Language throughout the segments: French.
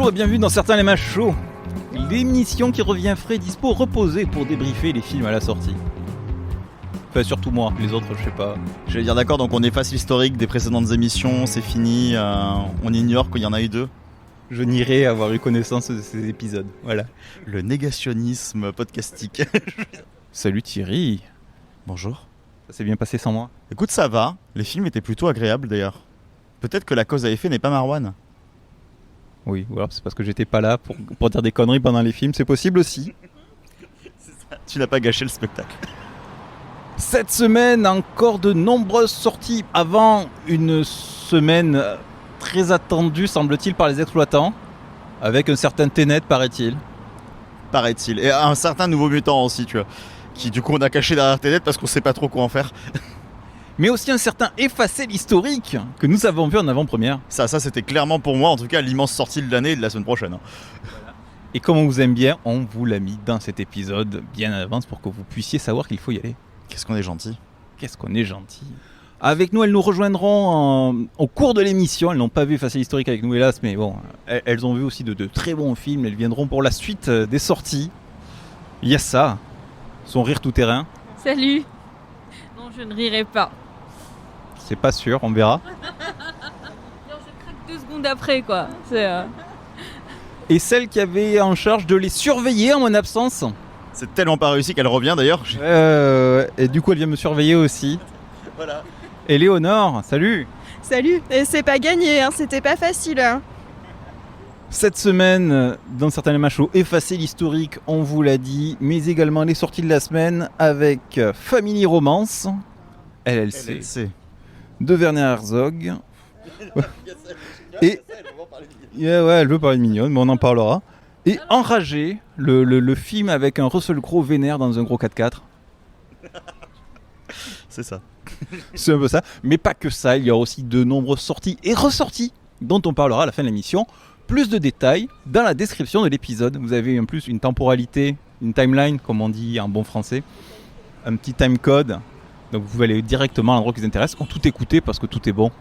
Bonjour et bienvenue dans Certains les matchs chauds, l'émission qui revient frais, dispo, reposé pour débriefer les films à la sortie. Enfin, surtout moi, les autres, je sais pas. J'allais dire d'accord, donc on efface l'historique des précédentes émissions, c'est fini, on ignore qu'il y en a eu 2. Je nierai avoir eu connaissance de ces épisodes, voilà. Le négationnisme podcastique. Salut Thierry. Bonjour. Ça s'est bien passé sans moi? Écoute, ça va, les films étaient plutôt agréables d'ailleurs. Peut-être que la cause à effet n'est pas Marwan. Oui, ou alors c'est parce que j'étais pas là pour dire des conneries pendant les films, c'est possible aussi. C'est ça. Tu n'as pas gâché le spectacle. Cette semaine, encore de nombreuses sorties avant une semaine très attendue, semble-t-il, par les exploitants, avec un certain Tenet, paraît-il. Paraît-il. Et un certain Nouveau Mutant aussi, tu vois. Qui du coup on a caché derrière Tenet parce qu'on sait pas trop quoi en faire. Mais aussi un certain Effacer l'historique, que nous avons vu en avant-première. Ça c'était clairement pour moi, en tout cas, l'immense sortie de l'année et de la semaine prochaine. Et comme on vous aime bien, on vous l'a mis dans cet épisode bien à l'avance pour que vous puissiez savoir qu'il faut y aller. Qu'est-ce qu'on est gentil. Qu'est-ce qu'on est gentil. Avec nous, elles nous rejoindront au cours de l'émission. Elles n'ont pas vu Effacer l'historique avec nous, hélas, mais bon, elles ont vu aussi de très bons films. Elles viendront pour la suite des sorties. Il y a ça, son rire tout terrain. Salut. Non, je ne rirai pas. C'est pas sûr, on verra. Non, je craque 2 secondes après, quoi. Et celle qui avait en charge de les surveiller en mon absence. C'est tellement pas réussi qu'elle revient d'ailleurs. Et du coup, elle vient me surveiller aussi. Voilà. Et Léonore, salut. Salut, et c'est pas gagné, hein, c'était pas facile. Hein. Cette semaine, dans Certains les machos, Effacer l'historique, on vous l'a dit, mais également les sorties de la semaine avec Family Romance, LLC. De Werner Herzog. Et elle veut parler de Mignonne, mais on en parlera. Et Enragé, le film avec un Russell Crowe vénère dans un gros 4x4. C'est ça. C'est un peu ça, mais pas que ça, il y a aussi de nombreuses sorties et ressorties dont on parlera à la fin de l'émission. Plus de détails dans la description de l'épisode. Vous avez en plus une temporalité, une timeline, comme on dit en bon français, un petit timecode. Donc vous pouvez aller directement à l'endroit qui vous intéresse, ou tout écouter parce que tout est bon.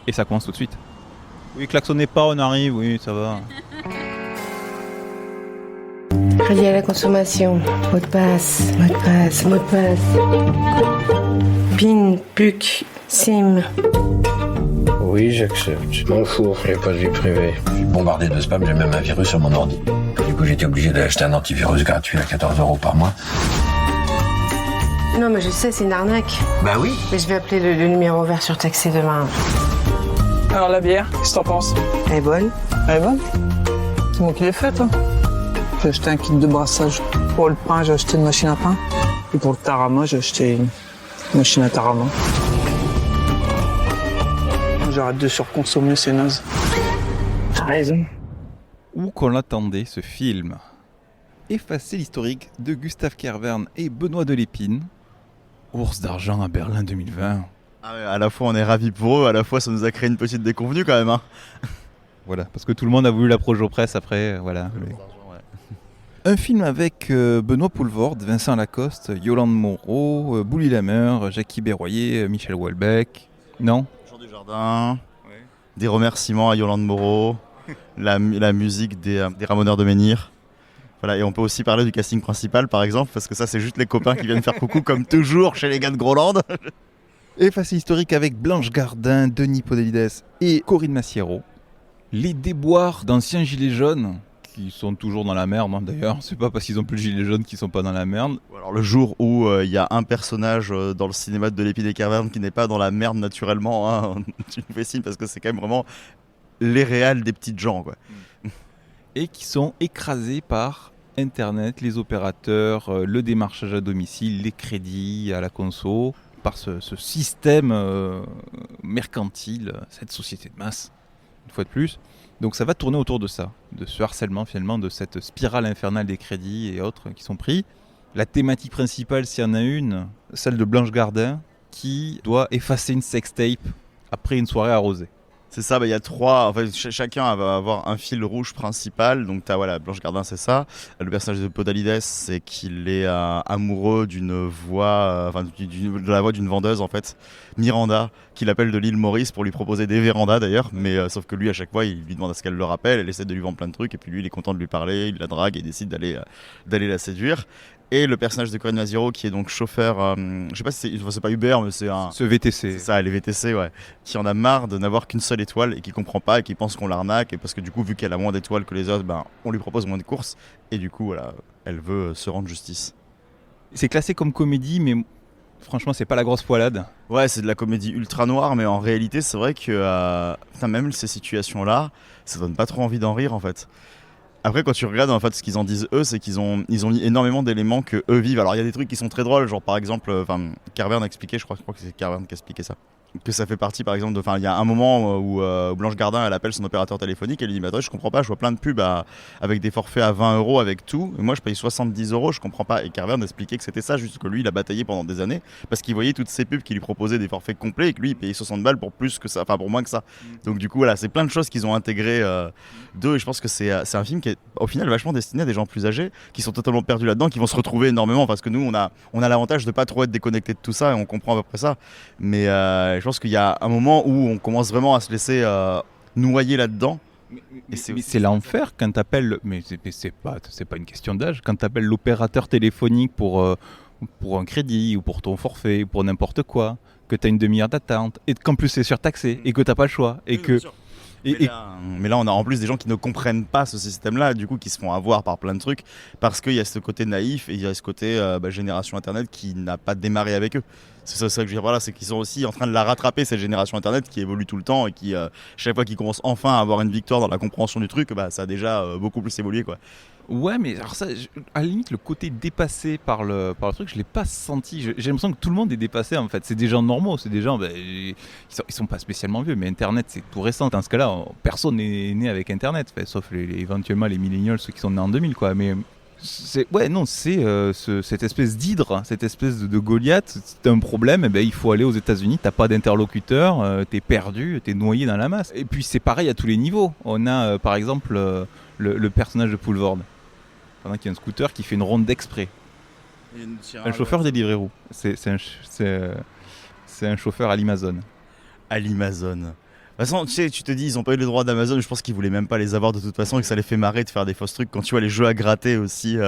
Et ça commence tout de suite. Oui, klaxonnez pas, on arrive, oui, ça va. Crédit à la consommation, mot de passe. PIN, PUC, SIM. Oui, j'accepte. M'en fous, j'ai pas de vie privée. Je suis bombardé de spam, j'ai même un virus sur mon ordi. Du coup, j'étais obligé d'acheter un antivirus gratuit à 14 € par mois. Non, mais je sais, c'est une arnaque. Bah oui. Mais je vais appeler le numéro vert surtaxé demain. Alors la bière, qu'est-ce que t'en penses? Elle est bonne? Elle est bonne? C'est moi qui l'ai faite, hein. J'ai acheté un kit de brassage. Pour le pain, j'ai acheté une machine à pain. Et pour le tarama, j'ai acheté une machine à tarama. J'arrête de surconsommer, c'est naze. T'as raison. Où qu'on l'attendait, ce film. Effacer l'historique de Gustave Kervern et Benoît Delépine. Ours d'argent à Berlin 2020. Ah ouais, à la fois on est ravis pour eux, à la fois ça nous a créé une petite déconvenue quand même. Hein. Voilà, parce que tout le monde a voulu la projo presse après, voilà. Un film avec Benoît Poelvoorde, Vincent Lacoste, Yolande Moreau, Bouli Lameur, Jackie Berroyer, Michel Houellebecq. Non? Jean Dujardin, des remerciements à Yolande Moreau, la musique des Ramoneurs de Menhir. Voilà, et on peut aussi parler du casting principal par exemple, parce que ça c'est juste les copains qui viennent faire coucou comme toujours chez les gars de Groland. Effacer historique avec Blanche Gardin, Denis Podalides et Corinne Massiero. Les déboires d'anciens gilets jaunes, qui sont toujours dans la merde, hein, d'ailleurs. C'est pas parce qu'ils ont plus de gilets jaunes qu'ils sont pas dans la merde. Alors le jour où il y a un personnage dans le cinéma de Delépine et Kervern qui n'est pas dans la merde naturellement, hein, tu nous fais signe parce que c'est quand même vraiment les réals des petites gens, quoi. Et qui sont écrasés par Internet, les opérateurs, le démarchage à domicile, les crédits à la conso, par ce système mercantile, cette société de masse, une fois de plus. Donc ça va tourner autour de ça, de ce harcèlement finalement, de cette spirale infernale des crédits et autres qui sont pris. La thématique principale, s'il y en a une, celle de Blanche Gardin, qui doit effacer une sextape après une soirée arrosée. C'est ça, il y a trois. En fait, chacun va avoir un fil rouge principal. Donc, t'as voilà, Blanche Gardin, c'est ça. Le personnage de Podalides, c'est qu'il est amoureux d'une voix, de la voix d'une vendeuse en fait, Miranda, qu'il appelle de l'île Maurice pour lui proposer des vérandas d'ailleurs. Mais sauf que lui, à chaque fois, il lui demande à ce qu'elle le rappelle. Elle essaie de lui vendre plein de trucs. Et puis lui, il est content de lui parler. Il la drague et décide d'aller la séduire. Et le personnage de Corinne Maziro qui est donc chauffeur, je sais pas si c'est pas Uber, mais c'est un. Ce VTC. C'est ça, les VTC, ouais. Qui en a marre de n'avoir qu'une seule étoile et qui comprend pas et qui pense qu'on l'arnaque. Et parce que du coup, vu qu'elle a moins d'étoiles que les autres, on lui propose moins de courses. Et du coup, voilà, elle veut se rendre justice. C'est classé comme comédie, mais franchement, c'est pas la grosse poilade. Ouais, c'est de la comédie ultra noire, mais en réalité, c'est vrai que même ces situations-là, ça donne pas trop envie d'en rire en fait. Après, quand tu regardes en fait ce qu'ils en disent eux, c'est qu'ils ont mis énormément d'éléments que eux vivent. Alors il y a des trucs qui sont très drôles, genre par exemple, Carverne a expliqué, je crois que c'est Carverne qui a expliqué ça, que ça fait partie par exemple il y a un moment où Blanche Gardin elle appelle son opérateur téléphonique, elle lui dit mais attends, je comprends pas, je vois plein de pubs avec des forfaits à 20 € avec tout, et moi je paye 70 €, je comprends pas. Et Carverne expliquait que c'était ça, juste que lui il a bataillé pendant des années parce qu'il voyait toutes ces pubs qui lui proposaient des forfaits complets et que lui il payait 60 balles pour plus que ça, enfin pour moins que ça. Donc du coup voilà, c'est plein de choses qu'ils ont intégrées d'eux, et je pense que c'est un film qui est au final vachement destiné à des gens plus âgés qui sont totalement perdus là-dedans, qui vont se retrouver énormément parce que nous on a l'avantage de pas trop être déconnecté de tout ça et on comprend à peu près ça, mais je pense qu'il y a un moment où on commence vraiment à se laisser noyer là-dedans. Mais c'est l'enfer quand t'appelles, mais c'est pas une question d'âge, quand t'appelles l'opérateur téléphonique pour un crédit ou pour ton forfait ou pour n'importe quoi, que t'as une demi-heure d'attente et qu'en plus c'est surtaxé et que t'as pas le choix et que... Mais là, on a en plus des gens qui ne comprennent pas ce système-là, du coup, qui se font avoir par plein de trucs, parce qu'il y a ce côté naïf et il y a ce côté génération Internet qui n'a pas démarré avec eux. C'est ça que je veux dire, voilà, c'est qu'ils sont aussi en train de la rattraper, cette génération Internet qui évolue tout le temps et qui, chaque fois qu'ils commencent enfin à avoir une victoire dans la compréhension du truc, ça a déjà beaucoup plus évolué, quoi. Ouais, mais alors ça, à la limite, le côté dépassé par le truc, je l'ai pas senti. J'ai l'impression que tout le monde est dépassé en fait. C'est des gens normaux, c'est des gens, ils sont pas spécialement vieux, mais Internet c'est tout récent. Dans ce cas-là, personne n'est né avec Internet, sauf éventuellement les millennials, ceux qui sont nés en 2000, quoi. Mais c'est cette espèce d'hydre, cette espèce de Goliath. Si t'as un problème, il faut aller aux États-Unis. T'as pas d'interlocuteur, t'es perdu, t'es noyé dans la masse. Et puis c'est pareil à tous les niveaux. On a par exemple le personnage de Poulvord. Pendant qu'il y a un scooter qui fait une ronde d'exprès. Un chauffeur des Deliveroo. C'est un chauffeur à l'Amazon. À l'Amazon. De toute façon, tu te dis, ils ont pas eu les droits d'Amazon, je pense qu'ils voulaient même pas les avoir de toute façon et que ça les fait marrer de faire des fausses trucs. Quand tu vois les jeux à gratter aussi.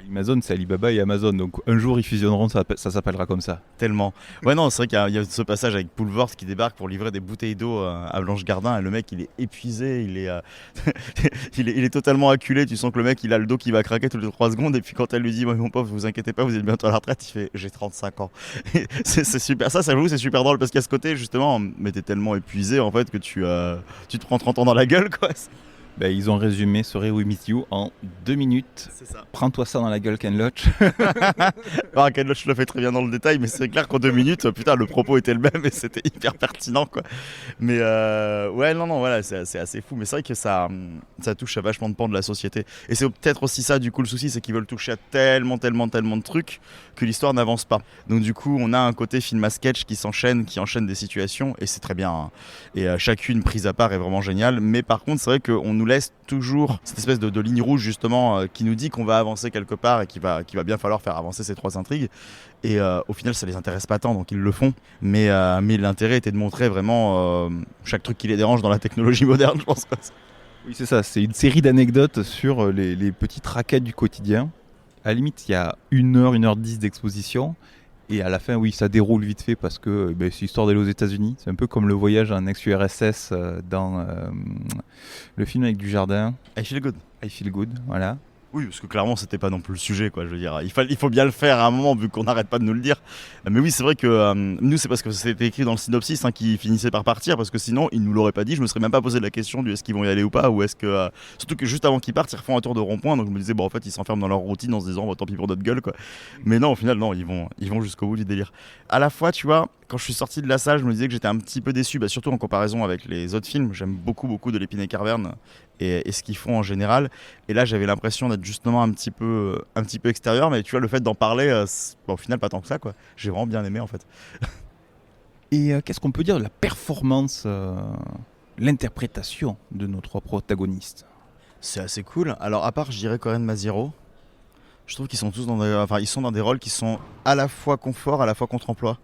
Amazon, c'est Alibaba et Amazon, donc un jour ils fusionneront, ça s'appellera comme ça. Tellement. Ouais, non, c'est vrai qu'il y a ce passage avec Poulvord qui débarque pour livrer des bouteilles d'eau à Blanche Gardin, et le mec il est épuisé, il est totalement acculé, tu sens que le mec il a le dos qui va craquer toutes les 3 secondes, et puis quand elle lui dit ouais, mon pauvre, vous inquiétez pas, vous êtes bientôt à la retraite, il fait j'ai 35 ans. C'est super, ça j'avoue c'est super drôle parce qu'il y a ce côté justement, mais t'es tellement épuisé en fait que tu te prends 30 ans dans la gueule, quoi. Ils ont résumé Sorry We Miss You en 2 minutes. C'est ça. Prends-toi ça dans la gueule, Ken Loach. Alors, Ken Loach le fait très bien dans le détail, mais c'est clair qu'en 2 minutes, putain, le propos était le même et c'était hyper pertinent, quoi. Mais ouais, non, voilà, c'est assez fou. Mais c'est vrai que ça touche à vachement de pans de la société. Et c'est peut-être aussi ça, du coup, le souci, c'est qu'ils veulent toucher à tellement de trucs que l'histoire n'avance pas. Donc, du coup, on a un côté film à sketch qui enchaîne des situations et c'est très bien. Hein. Et chacune prise à part est vraiment géniale. Mais par contre, c'est vrai qu'on nous laisse toujours cette espèce de ligne rouge justement qui nous dit qu'on va avancer quelque part et qu'il va bien falloir faire avancer ces 3 intrigues, et au final ça les intéresse pas tant, donc ils le font, mais l'intérêt était de montrer vraiment chaque truc qui les dérange dans la technologie moderne, je pense. Oui, c'est ça, c'est une série d'anecdotes sur les petites raquettes du quotidien. À la limite il y a 1h10 d'exposition. Et à la fin, oui, ça déroule vite fait parce que c'est histoire d'aller aux États-Unis. C'est un peu comme le voyage en ex-URSS dans le film avec Dujardin. I Feel Good. I Feel Good, voilà. Oui, parce que clairement, c'était pas non plus le sujet, quoi. Je veux dire, il faut bien le faire à un moment, vu qu'on n'arrête pas de nous le dire. Mais oui, c'est vrai que nous, c'est parce que c'était écrit dans le synopsis qui finissait par partir, parce que sinon, ils nous l'auraient pas dit. Je me serais même pas posé la question du est-ce qu'ils vont y aller ou pas, ou est-ce que. Surtout que juste avant qu'ils partent, ils refont un tour de rond-point, donc je me disais, bon, en fait, ils s'enferment dans leur routine en se disant, tant pis pour notre gueule, quoi. Mais non, au final, non, ils vont jusqu'au bout du délire. À la fois, tu vois, quand je suis sorti de la salle, je me disais que j'étais un petit peu déçu, surtout en comparaison avec les autres films. J'aime beaucoup de Lépine et Carverne et ce qu'ils font en général. Et là, j'avais l'impression d'être justement un petit peu extérieur, mais tu vois, le fait d'en parler, au final, pas tant que ça, quoi. J'ai vraiment bien aimé, en fait. Et qu'est-ce qu'on peut dire de la performance, l'interprétation de nos 3 protagonistes? C'est assez cool. Alors à part, je dirais Corinne Maziero. Je trouve qu'ils sont tous ils sont dans des rôles qui sont à la fois confort, à la fois contre-emploi.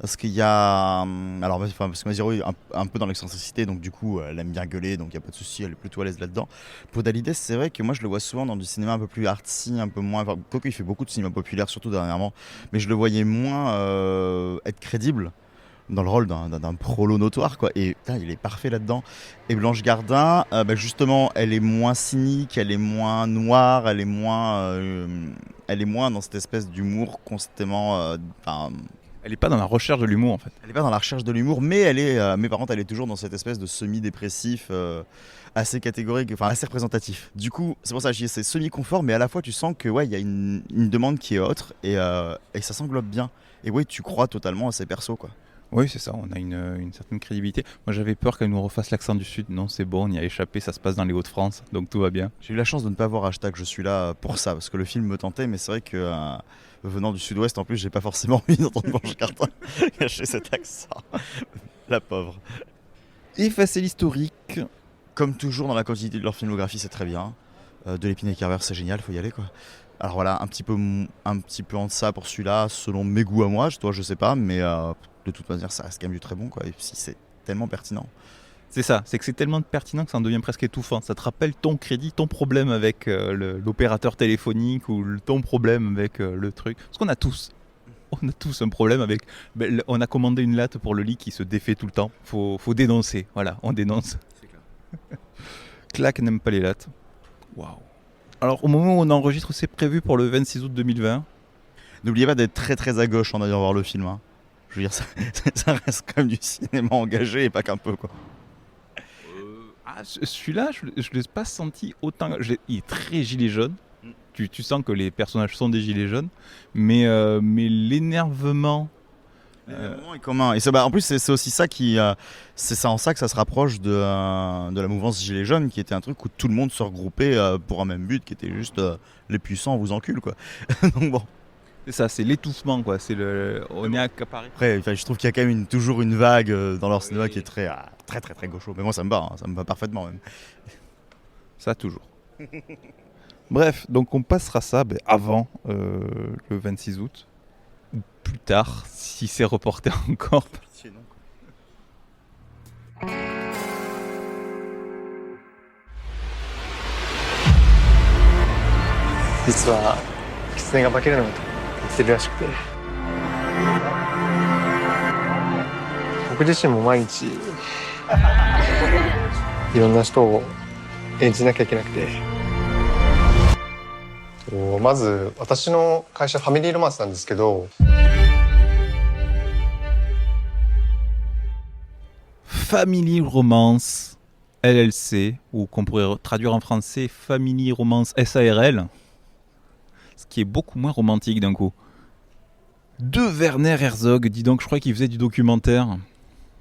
Parce qu'il y a... parce que Maziero est un peu dans l'excentricité, donc du coup, elle aime bien gueuler, donc il n'y a pas de souci, elle est plutôt à l'aise là-dedans. Pour Dalida, c'est vrai que moi, je le vois souvent dans du cinéma un peu plus artsy, un peu moins... Quoique, il fait beaucoup de cinéma populaire, surtout dernièrement, mais je le voyais moins être crédible dans le rôle d'un prolo notoire, quoi. Et putain, il est parfait là-dedans. Et Blanche Gardin, justement, elle est moins cynique, elle est moins noire, elle est moins dans cette espèce d'humour constamment... Elle n'est pas dans la recherche de l'humour en fait. Elle n'est pas dans la recherche de l'humour, mais mais par contre, elle est toujours dans cette espèce de semi-dépressif assez catégorique, enfin assez représentatif. Du coup, c'est pour ça que je dis c'est semi-confort, mais à la fois tu sens que il y a une demande qui est autre et ça s'englobe bien. Et ouais, tu crois totalement à ces persos, quoi. Oui, c'est ça, on a une certaine crédibilité. Moi j'avais peur qu'elle nous refasse l'accent du Sud. Non, c'est bon, on y a échappé, ça se passe dans les Hauts-de-France, donc tout va bien. J'ai eu la chance de ne pas voir hashtag je suis là pour ça, parce que le film me tentait, mais c'est vrai que venant du Sud-Ouest, en plus, j'ai pas forcément envie d'entendre Blanche Gardin cacher cet accent. La pauvre. Effacer l'historique. Comme toujours dans la continuité de leur filmographie, c'est très bien. De l'Épine et Carver, c'est génial, faut y aller, quoi. Alors voilà, un petit peu en deçà pour celui-là, selon mes goûts à moi, toi je sais pas, mais de toute manière ça reste quand même du très bon, quoi. Et puis c'est tellement pertinent. C'est ça, c'est que c'est tellement pertinent que ça en devient presque étouffant. Ça te rappelle ton crédit, ton problème avec l'opérateur téléphonique ou ton problème avec le truc. Parce qu'on a tous un problème avec... on a commandé une latte pour le lit qui se défait tout le temps. Faut dénoncer, voilà, on dénonce. C'est clair. Clac n'aime pas les lattes. Waouh. Alors au moment où on enregistre, c'est prévu pour le 26 août 2020. N'oubliez pas d'être très très à gauche en allant voir le film, hein. Je veux dire, ça reste quand même du cinéma engagé et pas qu'un peu, quoi. Celui-là, je ne l'ai pas senti autant. Il est très gilet jaune. Tu sens que les personnages sont des gilets jaunes, mais l'énervement. L'énervement est commun. Et en plus, c'est aussi ça c'est ça en ça que ça se rapproche de la mouvance gilets jaunes, qui était un truc où tout le monde se regroupait pour un même but, qui était juste les puissants vous enculent, quoi. Donc bon. C'est ça, c'est l'étouffement, quoi. On est accaparé. Après, je trouve qu'il y a quand même toujours une vague dans leur cinéma qui est très très très très gaucho. Mais moi, ça me va, hein, ça me va parfaitement même. Ça toujours. Bref, donc on passera ça avant le 26 août ou plus tard, si c'est reporté encore. 実は狐が化けるのが言ってるらしくて、僕自身も毎日いろんな人を演じなきゃいけなくて、まず私の会社ファミリーロマンスなんですけど、Family Romance LLC, ou qu'on pourrait traduire en français Family Romance SARL, ce qui est beaucoup moins romantique d'un coup. De Werner Herzog, dis donc, je crois qu'il faisait du documentaire.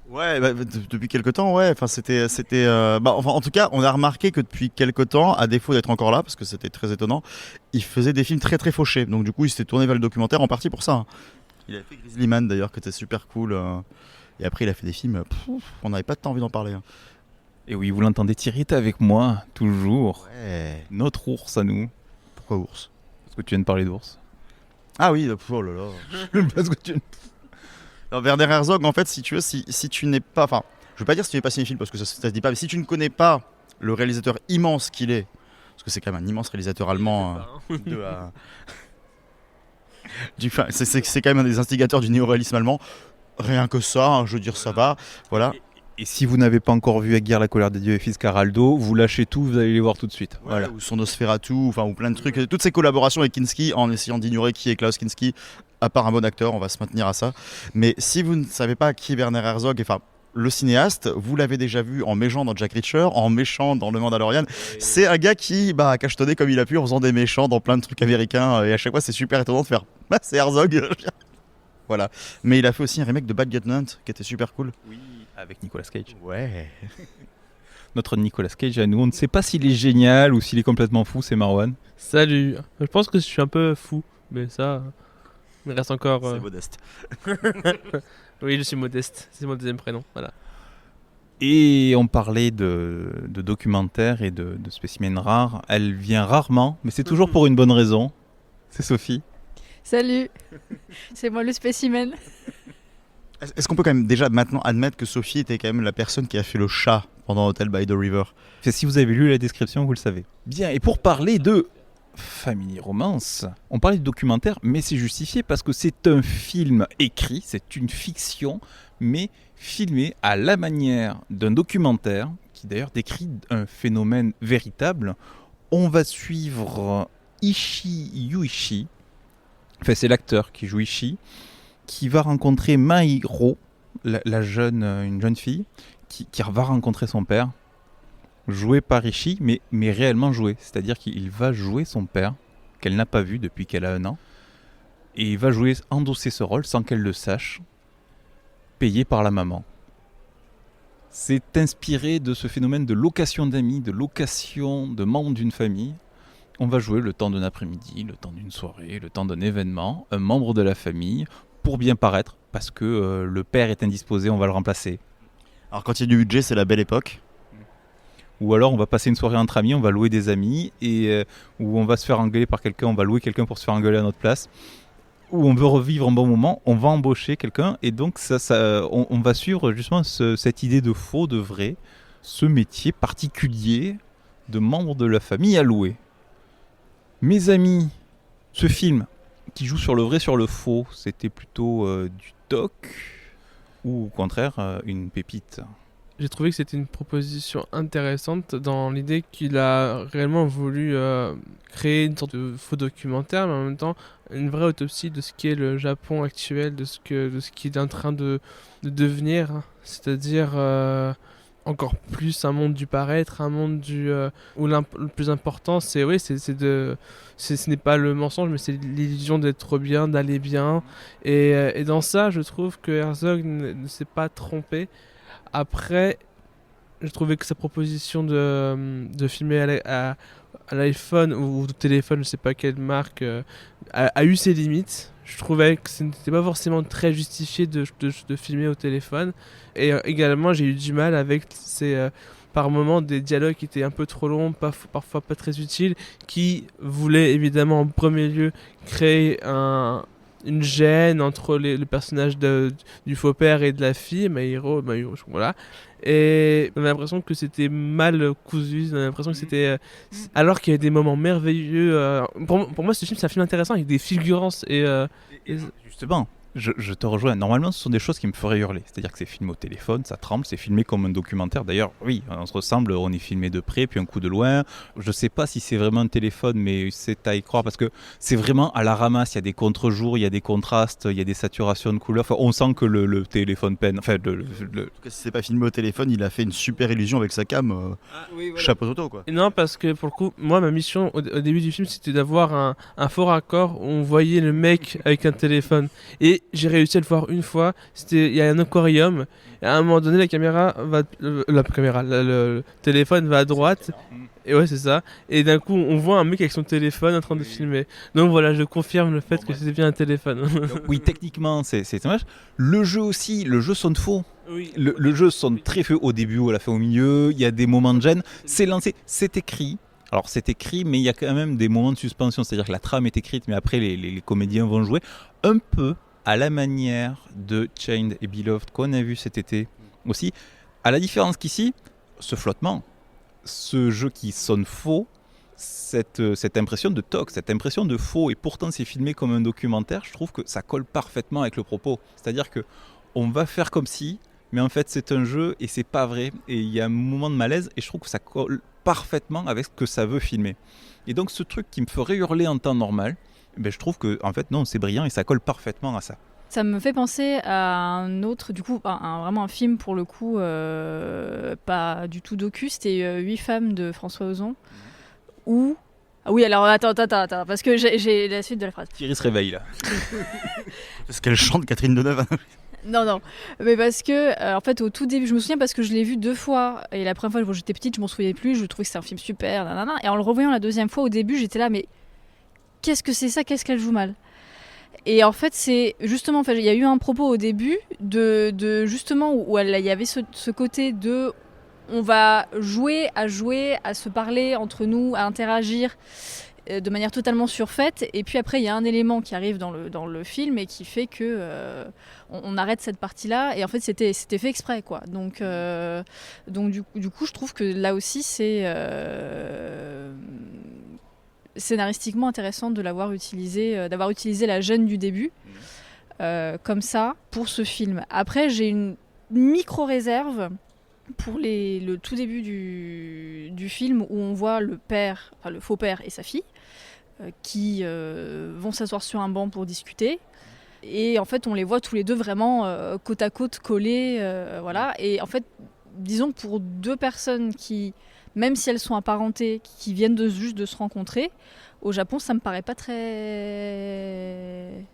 Ouais, depuis quelque temps, ouais. Enfin, en tout cas, on a remarqué que depuis quelque temps, à défaut d'être encore là, parce que c'était très étonnant, il faisait des films très très fauchés. Donc du coup, il s'était tourné vers le documentaire en partie pour ça, hein. Il avait fait Grizzly Man d'ailleurs, qui était super cool. Et après, il a fait des films, on n'avait pas tant envie d'en parler, hein. Et oui, vous l'entendez, Thierry est avec moi, toujours. Ouais. Notre ours à nous. Pourquoi ours ? Parce que tu viens de parler d'ours. Ah oui, oh là là. Parce que tu... Alors, Werner Herzog, en fait, si tu veux, si tu n'es pas... Enfin, je veux pas dire si tu n'es pas cinéphile, parce que ça se dit pas, mais si tu ne connais pas le réalisateur immense qu'il est, parce que c'est quand même un immense réalisateur allemand... c'est quand même un des instigateurs du néo-réalisme allemand. Rien que ça, hein, je veux dire, ça va. Voilà. Et si vous n'avez pas encore vu Guerre, la colère des dieux et Fitzcarraldo, vous lâchez tout, vous allez les voir tout de suite. Ouais, voilà. Ou son Nosferatu, ou plein de trucs. Toutes ces collaborations avec Kinski, en essayant d'ignorer qui est Klaus Kinski, à part un bon acteur, on va se maintenir à ça. Mais si vous ne savez pas qui est Werner Herzog, enfin le cinéaste, vous l'avez déjà vu en méchant dans Jack Reacher, en méchant dans Le Mandalorian. C'est un gars qui a cachetonné comme il a pu en faisant des méchants dans plein de trucs américains. Et à chaque fois, c'est super étonnant de faire c'est Herzog. Voilà. Mais il a fait aussi un remake de Bad Gut Hunt qui était super cool. Oui, avec Nicolas Cage. Ouais. Notre Nicolas Cage à nous, on ne sait pas s'il est génial ou s'il est complètement fou, c'est Marwan. Salut. Je pense que je suis un peu fou, mais ça... Il reste encore. C'est modeste. Oui, je suis Modeste. C'est mon deuxième prénom. Voilà. Et on parlait de documentaires et de spécimens rares. Elle vient rarement, mais c'est toujours pour une bonne raison. C'est Sophie. Salut, c'est moi le spécimen. Est-ce qu'on peut quand même déjà maintenant admettre que Sophie était quand même la personne qui a fait le chat pendant Hotel by the River? Si vous avez lu la description, vous le savez. Bien, et pour parler de Family Romance, on parlait de documentaire, mais c'est justifié parce que c'est un film écrit, c'est une fiction, mais filmé à la manière d'un documentaire, qui d'ailleurs décrit un phénomène véritable. On va suivre Ishii Yuichi, enfin c'est l'acteur qui joue Ishii, qui va rencontrer Mahiro, une jeune fille, qui va rencontrer son père, joué par Ishii, mais réellement joué. C'est-à-dire qu'il va jouer son père, qu'elle n'a pas vu depuis qu'elle a 1 an, et il va endosser ce rôle sans qu'elle le sache, payé par la maman. C'est inspiré de ce phénomène de location d'amis, de location de membres d'une famille. On va jouer le temps d'un après-midi, le temps d'une soirée, le temps d'un événement, un membre de la famille, pour bien paraître, parce que le père est indisposé, on va le remplacer. Alors quand il y a du budget, c'est la belle époque. Ou alors on va passer une soirée entre amis, on va louer des amis, et où on va se faire engueuler par quelqu'un, on va louer quelqu'un pour se faire engueuler à notre place. Où on veut revivre un bon moment, on va embaucher quelqu'un, et donc on va suivre justement cette idée de faux, de vrai, ce métier particulier de membre de la famille à louer. Mes amis, ce film qui joue sur le vrai, sur le faux, c'était plutôt du doc, ou au contraire une pépite? J'ai trouvé que c'était une proposition intéressante dans l'idée qu'il a réellement voulu créer une sorte de faux documentaire, mais en même temps une vraie autopsie de ce qu'est le Japon actuel, de ce qu'il est en train de devenir, c'est-à-dire encore plus un monde du paraître, un monde où le plus important ce n'est pas le mensonge, mais c'est l'illusion d'être bien, d'aller bien, et dans ça je trouve que Herzog ne s'est pas trompé. Après, je trouvais que sa proposition de filmer à l'iPhone ou au téléphone, je ne sais pas quelle marque, a eu ses limites. Je trouvais que ce n'était pas forcément très justifié de filmer au téléphone. Et également, j'ai eu du mal avec par moments des dialogues qui étaient un peu trop longs, parfois pas très utiles, qui voulaient évidemment en premier lieu créer une gêne entre le personnage du faux père et de la fille, Mahiro, voilà. Et on a l'impression que c'était mal cousu, on a l'impression que c'était... alors qu'il y avait des moments merveilleux. Pour moi, ce film, c'est un film intéressant avec des fulgurances. Et justement, je te rejoins. Normalement, ce sont des choses qui me feraient hurler. C'est-à-dire que c'est filmé au téléphone, ça tremble, c'est filmé comme un documentaire. D'ailleurs, oui, on se ressemble, on est filmé de près, puis un coup de loin. Je sais pas si c'est vraiment un téléphone, mais c'est à y croire parce que c'est vraiment à la ramasse. Il y a des contre-jours, il y a des contrastes, il y a des saturations de couleurs. Enfin, on sent que le téléphone peine. Enfin, En tout cas, si c'est pas filmé au téléphone, il a fait une super illusion avec sa cam. Oui, voilà. Chapeau auto, quoi. Non, parce que pour le coup, moi, ma mission au début du film, c'était d'avoir un faux raccord où on voyait le mec avec un téléphone. Et j'ai réussi à le voir une fois. Il y a un aquarium. Et à un moment donné, le téléphone va à droite. Et ouais, c'est ça. Et d'un coup, on voit un mec avec son téléphone en train de filmer. Donc voilà, je confirme le fait que c'était bien un téléphone. Donc, oui, techniquement, c'est dommage. Le jeu aussi, le jeu sonne faux. Oui. Le jeu sonne très faux au début, à la fin, au milieu. Il y a des moments de gêne. C'est lancé, c'est écrit. Alors c'est écrit, mais il y a quand même des moments de suspension. C'est-à-dire que la trame est écrite, mais après les comédiens vont jouer un peu à la manière de Chained et Beloved qu'on a vu cet été aussi. À la différence qu'ici, ce flottement, ce jeu qui sonne faux, cette impression de toc, cette impression de faux, et pourtant c'est filmé comme un documentaire, je trouve que ça colle parfaitement avec le propos. C'est-à-dire que on va faire comme si, mais en fait c'est un jeu et c'est pas vrai, et il y a un moment de malaise, et je trouve que ça colle parfaitement avec ce que ça veut filmer. Et donc ce truc qui me ferait hurler en temps normal, je trouve que en fait non, c'est brillant et ça colle parfaitement à ça. Ça me fait penser à un autre, du coup, vraiment un film pour le coup, pas du tout docu, c'était 8 femmes de François Ozon, où... Ah oui, alors attends, parce que j'ai la suite de la phrase. Thierry se réveille là. Parce qu'elle chante Catherine Deneuve. Non, mais parce que, en fait, au tout début, je me souviens parce que je l'ai vu 2 fois, et la première fois, quand j'étais petite, je m'en souvenais plus, je trouvais que c'était un film super, nanana, et en le revoyant la deuxième fois, au début, j'étais là, mais qu'est-ce que c'est ça, qu'est-ce qu'elle joue mal ? Et en fait, c'est justement, il y a eu un propos au début de justement où il y avait ce côté de on va jouer, à se parler entre nous, à interagir de manière totalement surfaite. Et puis après, il y a un élément qui arrive dans le film et qui fait que on arrête cette partie-là. Et en fait, c'était fait exprès, quoi. Donc du coup, je trouve que là aussi, c'est scénaristiquement intéressant de d'avoir utilisé la gêne du début comme ça pour ce film. Après, j'ai une micro-réserve pour le tout début du film où on voit le faux père et sa fille qui vont s'asseoir sur un banc pour discuter. Et en fait, on les voit tous les deux vraiment côte à côte, collés. Voilà. Et en fait, disons que pour deux personnes qui, même si elles sont apparentées, qui viennent juste de se rencontrer, au Japon, ça me paraît pas très...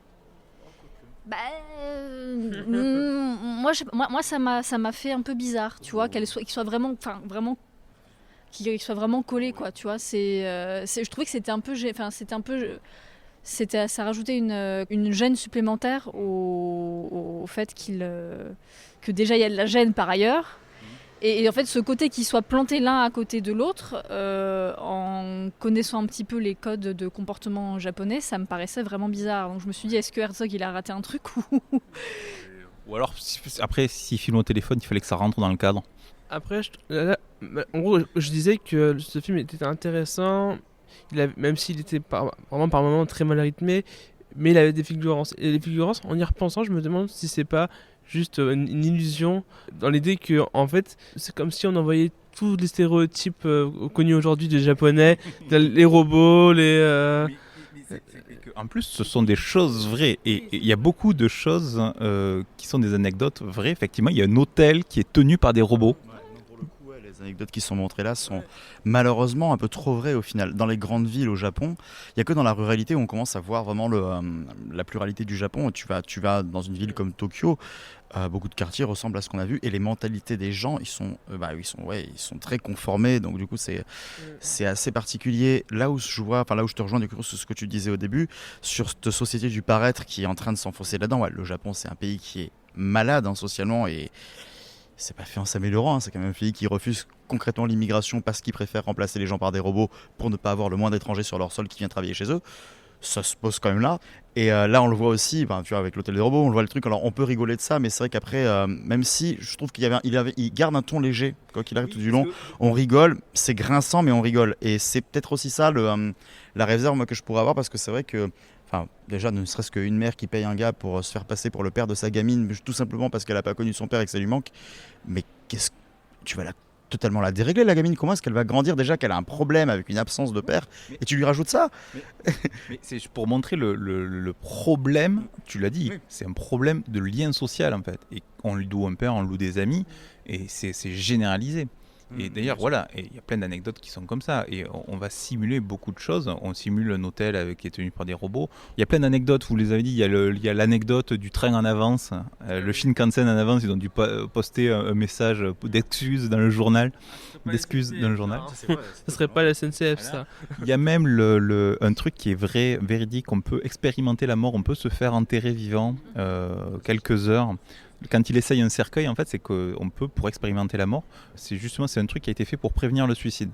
moi, ça m'a fait un peu bizarre, tu vois, qu'ils soient vraiment collés, quoi, tu vois. Je trouvais que ça rajoutait une gêne supplémentaire au fait que déjà il y a de la gêne par ailleurs. Et en fait, ce côté qu'ils soient plantés l'un à côté de l'autre, en connaissant un petit peu les codes de comportement japonais, ça me paraissait vraiment bizarre. Donc je me suis dit, est-ce que Herzog il a raté un truc Ou alors, après, s'il filme au téléphone, il fallait que ça rentre dans le cadre. Après, en gros, je disais que ce film était intéressant, même s'il était vraiment par moments très mal rythmé, mais il avait des fulgurances. Et les fulgurances, en y repensant, je me demande si c'est pas juste une illusion, dans l'idée que en fait c'est comme si on envoyait tous les stéréotypes connus aujourd'hui des japonais, les robots, En plus, ce sont des choses vraies et il y a beaucoup de choses qui sont des anecdotes vraies. Effectivement, il y a un hôtel qui est tenu par des robots. Les anecdotes qui sont montrées là sont malheureusement un peu trop vraies au final. Dans les grandes villes au Japon, il n'y a que dans la ruralité où on commence à voir vraiment la pluralité du Japon. Tu vas dans une ville comme Tokyo, beaucoup de quartiers ressemblent à ce qu'on a vu et les mentalités des gens, ils sont très conformés. Donc du coup, c'est assez particulier. Là où je te rejoins du coup sur ce que tu disais au début, sur cette société du paraître qui est en train de s'enfoncer là-dedans. Ouais, le Japon, c'est un pays qui est malade socialement et c'est pas fait en s'améliorant, c'est quand même un pays qui refuse concrètement l'immigration parce qu'ils préfèrent remplacer les gens par des robots pour ne pas avoir le moins d'étrangers sur leur sol qui viennent travailler chez eux. Ça se pose quand même là. Et là, on le voit aussi, tu vois, avec l'hôtel des robots, on le voit le truc. Alors, on peut rigoler de ça, mais c'est vrai qu'après, même si je trouve il garde un ton léger, quoi qu'il arrive tout du long, on rigole, c'est grinçant, mais on rigole. Et c'est peut-être aussi ça la réserve que je pourrais avoir, parce que c'est vrai que déjà, ne serait-ce qu'une mère qui paye un gars pour se faire passer pour le père de sa gamine, tout simplement parce qu'elle n'a pas connu son père et que ça lui manque. Mais tu vas totalement la dérégler, la gamine. Comment est-ce qu'elle va grandir déjà qu'elle a un problème avec une absence de père et tu lui rajoutes ça? Mais c'est pour montrer le problème, tu l'as dit, c'est un problème de lien social en fait. Et on lui loue un père, on loue des amis et c'est généralisé. Et d'ailleurs, voilà, il y a plein d'anecdotes qui sont comme ça. Et on va simuler beaucoup de choses. On simule un hôtel qui est tenu par des robots. Il y a plein d'anecdotes, vous les avez dit. Il y a l'anecdote du train en avance. Le Shinkansen en avance, ils ont dû poster un message d'excuses dans le journal. D'excuses dans le journal. Ça serait pas la SNCF, ça. Il y a même un truc qui est vrai, véridique. On peut expérimenter la mort. On peut se faire enterrer vivant quelques heures. Quand il essaye un cercueil, en fait, c'est qu'on peut, pour expérimenter la mort, c'est un truc qui a été fait pour prévenir le suicide.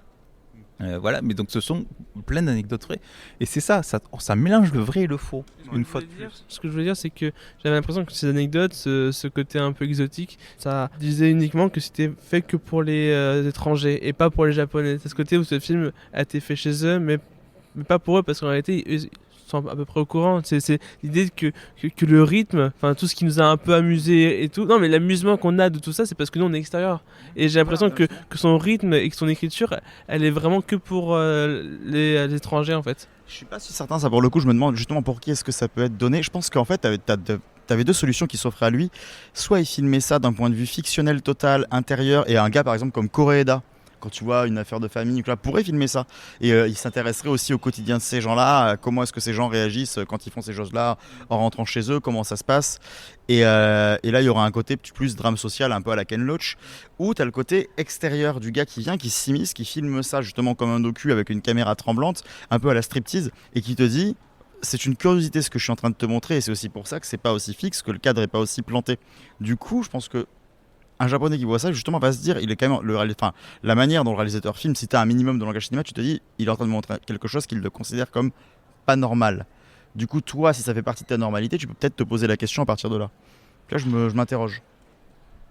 Voilà, mais donc ce sont plein d'anecdotes vraies. Et c'est ça mélange le vrai et le faux, une fois de plus. Ce que je veux dire, c'est que j'avais l'impression que ces anecdotes, ce côté un peu exotique, ça disait uniquement que c'était fait que pour les étrangers et pas pour les Japonais. C'est ce côté où ce film a été fait chez eux, mais pas pour eux, parce qu'en réalité, ils sont à peu près au courant. C'est l'idée que le rythme, enfin tout ce qui nous a un peu amusé et tout, non mais l'amusement qu'on a de tout ça, c'est parce que nous on est extérieur. Et j'ai l'impression que son rythme et que son écriture, elle est vraiment que pour les étrangers en fait. Je suis pas si certain, ça pour le coup, je me demande justement pour qui est-ce que ça peut être donné. Je pense qu'en fait, t'avais deux solutions qui s'offraient à lui. Soit il filmait ça d'un point de vue fictionnel total, intérieur, et un gars par exemple comme Koreeda, quand tu vois une affaire de famille, pourrait filmer ça. Et il s'intéresserait aussi au quotidien de ces gens-là, comment est-ce que ces gens réagissent quand ils font ces choses-là en rentrant chez eux, comment ça se passe. Et là, il y aura un côté plus drame social, un peu à la Ken Loach, où tu as le côté extérieur du gars qui vient, qui s'immisce, qui filme ça justement comme un docu avec une caméra tremblante, un peu à la striptease, et qui te dit... c'est une curiosité ce que je suis en train de te montrer, et c'est aussi pour ça que c'est pas aussi fixe, que le cadre est pas aussi planté. Du coup, je pense que un japonais qui voit ça, justement, va se dire, il est quand même la manière dont le réalisateur filme, si tu as un minimum de langage cinéma, tu te dis, il est en train de montrer quelque chose qu'il le considère comme pas normal. Du coup, toi, si ça fait partie de ta normalité, tu peux peut-être te poser la question à partir de là. Là, je m'interroge.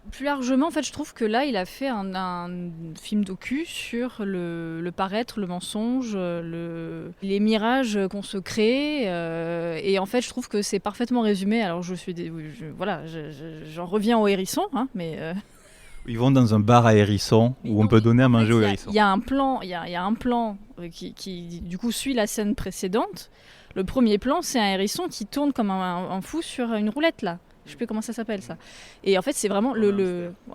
Plus largement, en fait, je trouve que là, il a fait un film docu sur le paraître, le mensonge, les mirages qu'on se crée. Et en fait, je trouve que c'est parfaitement résumé. Alors, j'en reviens au hérisson, hein, mais... Ils vont dans un bar à hérissons où on peut donner à manger aux hérissons. Il y a un plan, qui du coup suit la scène précédente. Le premier plan, c'est un hérisson qui tourne comme un fou sur une roulette là. Je sais plus comment ça s'appelle ça. Et en fait, c'est vraiment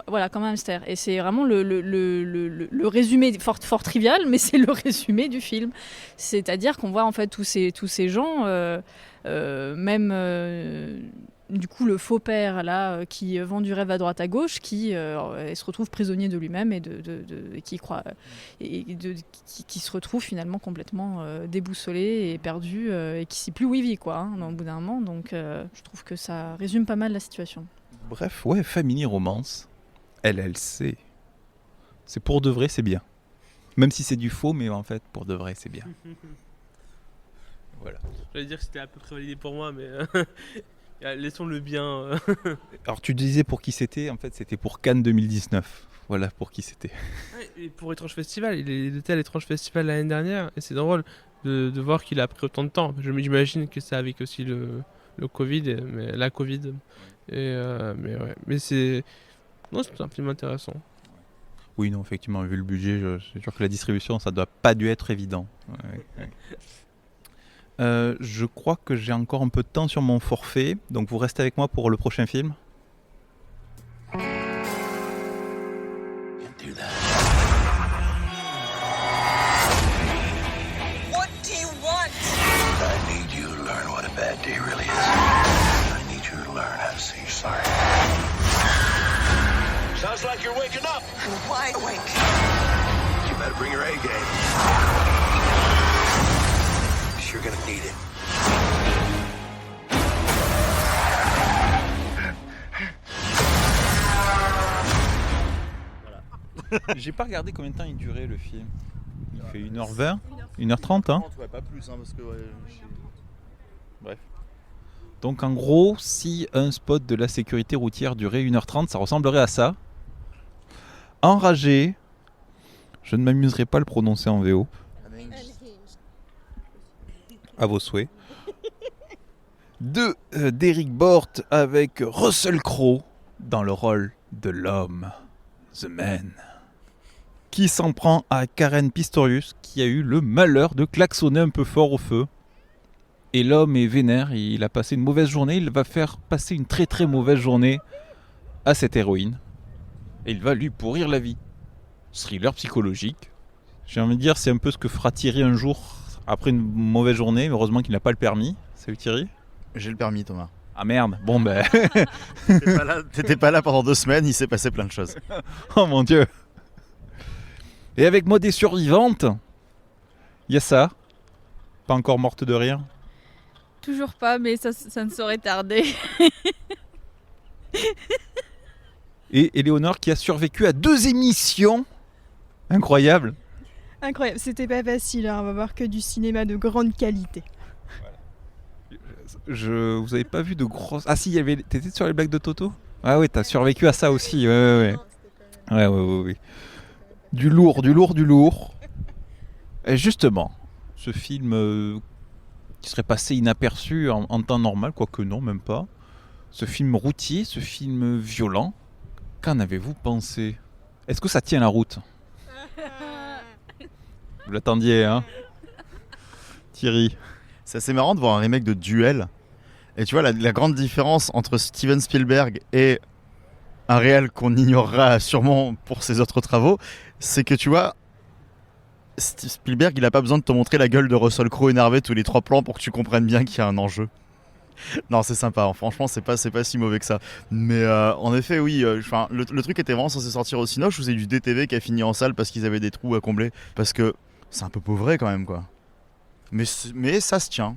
voilà, comme un hamster. Et c'est vraiment le résumé, fort trivial, mais c'est le résumé du film. C'est-à-dire qu'on voit en fait tous ces gens, du coup le faux père là qui vend du rêve à droite à gauche, qui se retrouve prisonnier de lui-même et qui croit qui se retrouve finalement complètement déboussolé et perdu et qui sait plus où il vit quoi, hein, au bout d'un moment. Donc je trouve que ça résume pas mal la situation. Bref, ouais, Family Romance, LLC, c'est pour de vrai, c'est bien. Même si c'est du faux, mais en fait pour de vrai, c'est bien. Voilà. J'allais dire que c'était à peu près validé pour moi, mais laissons le bien. Alors tu disais pour qui c'était, en fait c'était pour Cannes 2019. Voilà pour qui c'était. Ouais, et pour Étrange Festival, il était à l'Étrange Festival l'année dernière, et c'est drôle de voir qu'il a pris autant de temps. J'imagine que c'est avec aussi le Covid, la Covid. Mais c'est un film intéressant. Oui, non, effectivement, vu le budget, je suis sûr que la distribution, ça doit pas dû être évident. Ouais. Je crois que j'ai encore un peu de temps sur mon forfait, donc vous restez avec moi pour le prochain film. What do you want? I need you to learn what a bad day really is. I need you to learn how to say you're sorry. Sounds like you're waking up. I'm wide awake. You better bring your A game. You're gonna need it. J'ai pas regardé combien de temps il durait le film. Il fait 1h20, 1h30 hein. Ouais, pas plus, hein, parce que Bref. Donc en gros, si un spot de la sécurité routière durait 1h30, ça ressemblerait à ça. Enragé. Je ne m'amuserai pas à le prononcer en VO. À vos souhaits. D'Eric Bort avec Russell Crowe dans le rôle de l'homme, The Man, qui s'en prend à Karen Pistorius, qui a eu le malheur de klaxonner un peu fort au feu. Et l'homme est vénère, il a passé une mauvaise journée, il va faire passer une très très mauvaise journée à cette héroïne. Et il va lui pourrir la vie. Thriller psychologique. J'ai envie de dire, c'est un peu ce que fera Thierry un jour après une mauvaise journée, heureusement qu'il n'a pas le permis. Salut Thierry. J'ai le permis, Thomas. Ah merde, bon ben... T'étais pas là pendant 2 semaines, il s'est passé plein de choses. Oh mon Dieu. Et avec moi des survivantes, il y a ça. Pas encore morte de rire. Toujours pas, mais ça ne saurait tarder. Et Éléonore qui a survécu à 2 émissions. Incroyable. Incroyable, c'était pas facile, hein. On va voir que du cinéma de grande qualité. Vous avez pas vu de grosses... Ah si, t'étais sur les blagues de Toto ? Ah oui, t'as survécu à ça aussi, ouais. Ouais. Du lourd. Et justement, ce film qui serait passé inaperçu en temps normal, quoique non, même pas. Ce film routier, ce film violent, qu'en avez-vous pensé ? Est-ce que ça tient la route ? Vous l'attendiez, hein ? Thierry. C'est assez marrant de voir un remake de Duel. Et tu vois, la grande différence entre Steven Spielberg et un réal qu'on ignorera sûrement pour ses autres travaux, c'est que tu vois, Spielberg, il a pas besoin de te montrer la gueule de Russell Crowe énervé tous les 3 plans pour que tu comprennes bien qu'il y a un enjeu. Non, c'est sympa, hein. Franchement, c'est pas si mauvais que ça. Mais en effet, oui, le truc était vraiment censé sortir au Cinoche, ou c'est du DTV qui a fini en salle parce qu'ils avaient des trous à combler. Parce que c'est un peu pauvré quand même, quoi. Mais ça se tient.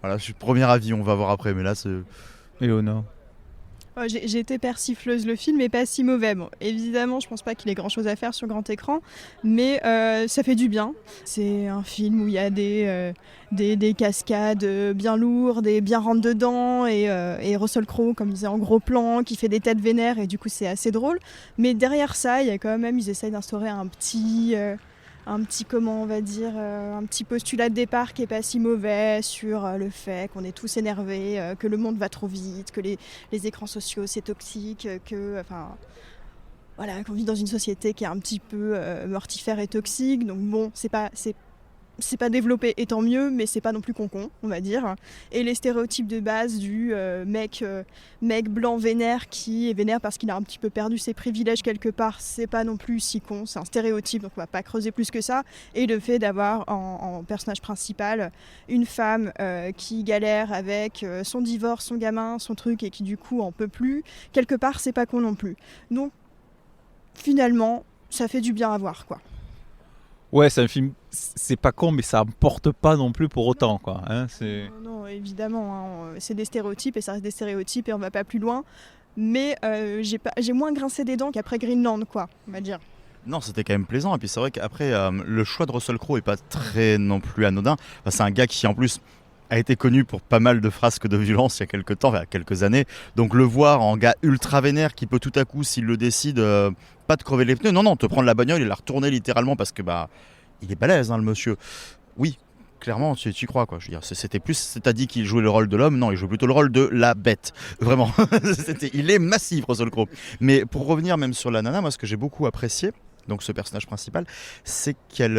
Voilà, je suis premier avis, on va voir après, mais là c'est... Léona. J'ai été persifleuse, le film est pas si mauvais. Bon, évidemment, je pense pas qu'il ait grand chose à faire sur grand écran, mais ça fait du bien. C'est un film où il y a des cascades bien lourdes et bien rentre dedans, et Russell Crowe, comme il disait, en gros plan, qui fait des têtes vénères, et du coup c'est assez drôle. Mais derrière ça, il y a quand même, ils essayent d'instaurer un petit comment on va dire, un petit postulat de départ qui est pas si mauvais sur le fait qu'on est tous énervés, que le monde va trop vite, que les écrans sociaux c'est toxique, qu'on vit dans une société qui est un petit peu mortifère et toxique. Donc bon, c'est pas développé, et tant mieux, mais c'est pas non plus con, on va dire. Et les stéréotypes de base du mec blanc vénère qui est vénère parce qu'il a un petit peu perdu ses privilèges quelque part, c'est pas non plus si con, c'est un stéréotype, donc on va pas creuser plus que ça. Et le fait d'avoir en personnage principal une femme qui galère avec son divorce, son gamin, son truc, et qui du coup en peut plus, quelque part c'est pas con non plus. Donc finalement, ça fait du bien à voir, quoi. Ouais, c'est un film, c'est pas con, mais ça emporte pas non plus pour autant, quoi. Hein, Non, évidemment, c'est des stéréotypes, et ça reste des stéréotypes, et on va pas plus loin. Mais j'ai moins grincé des dents qu'après Greenland, quoi, on va dire. Non, c'était quand même plaisant, et puis c'est vrai qu'après, le choix de Russell Crowe est pas très non plus anodin. Enfin, c'est un gars qui, en plus, a été connu pour pas mal de frasques de violence il y a quelques temps, il y a quelques années. Donc le voir en gars ultra vénère qui peut tout à coup, s'il le décide, pas te crever les pneus, non, te prendre la bagnole et la retourner littéralement parce que il est balèze, le monsieur. Oui, clairement, tu y crois, quoi. Je veux dire, c'était plus, t'as dit qu'il jouait le rôle de l'homme, non, il joue plutôt le rôle de la bête. Vraiment, il est massif, Russell Crowe. Mais pour revenir même sur la nana, moi, ce que j'ai beaucoup apprécié, donc ce personnage principal, c'est qu'elle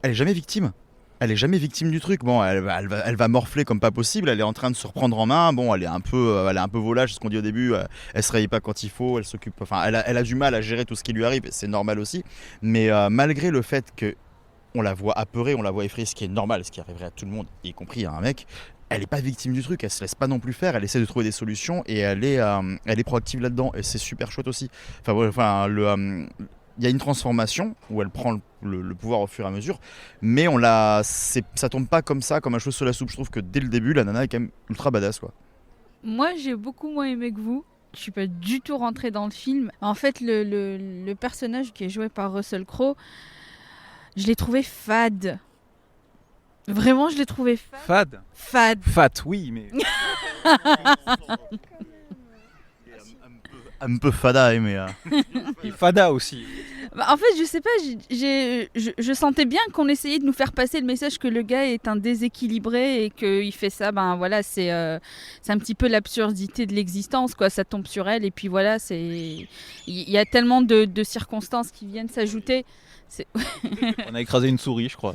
est jamais victime. Elle est jamais victime du truc. Bon, elle va morfler comme pas possible. Elle est en train de se reprendre en main. Bon, elle est un peu volage, c'est ce qu'on dit au début. Elle se réveille pas quand il faut. Elle s'occupe. Enfin, elle a du mal à gérer tout ce qui lui arrive. C'est normal aussi. Mais malgré le fait que on la voit apeurée, on la voit effrayée, ce qui est normal, ce qui arriverait à tout le monde, y compris à un mec. Elle est pas victime du truc. Elle se laisse pas non plus faire. Elle essaie de trouver des solutions et elle est proactive là-dedans. Et c'est super chouette aussi. Il y a une transformation où elle prend le pouvoir au fur et à mesure, mais ça tombe pas comme ça, comme un cheveu sur la soupe. Je trouve que dès le début, la nana est quand même ultra badass, quoi. Moi, j'ai beaucoup moins aimé que vous. Je suis pas du tout rentrée dans le film. En fait, le personnage qui est joué par Russell Crowe, je l'ai trouvé fade. Vraiment, je l'ai trouvé fade. Fat, oui, mais... Un peu fada, mais... Et fada aussi. En fait, je sais pas, je sentais bien qu'on essayait de nous faire passer le message que le gars est un déséquilibré et qu'il fait ça, c'est un petit peu l'absurdité de l'existence, quoi. Ça tombe sur elle et puis voilà, il y a tellement de circonstances qui viennent s'ajouter. On a écrasé une souris, je crois.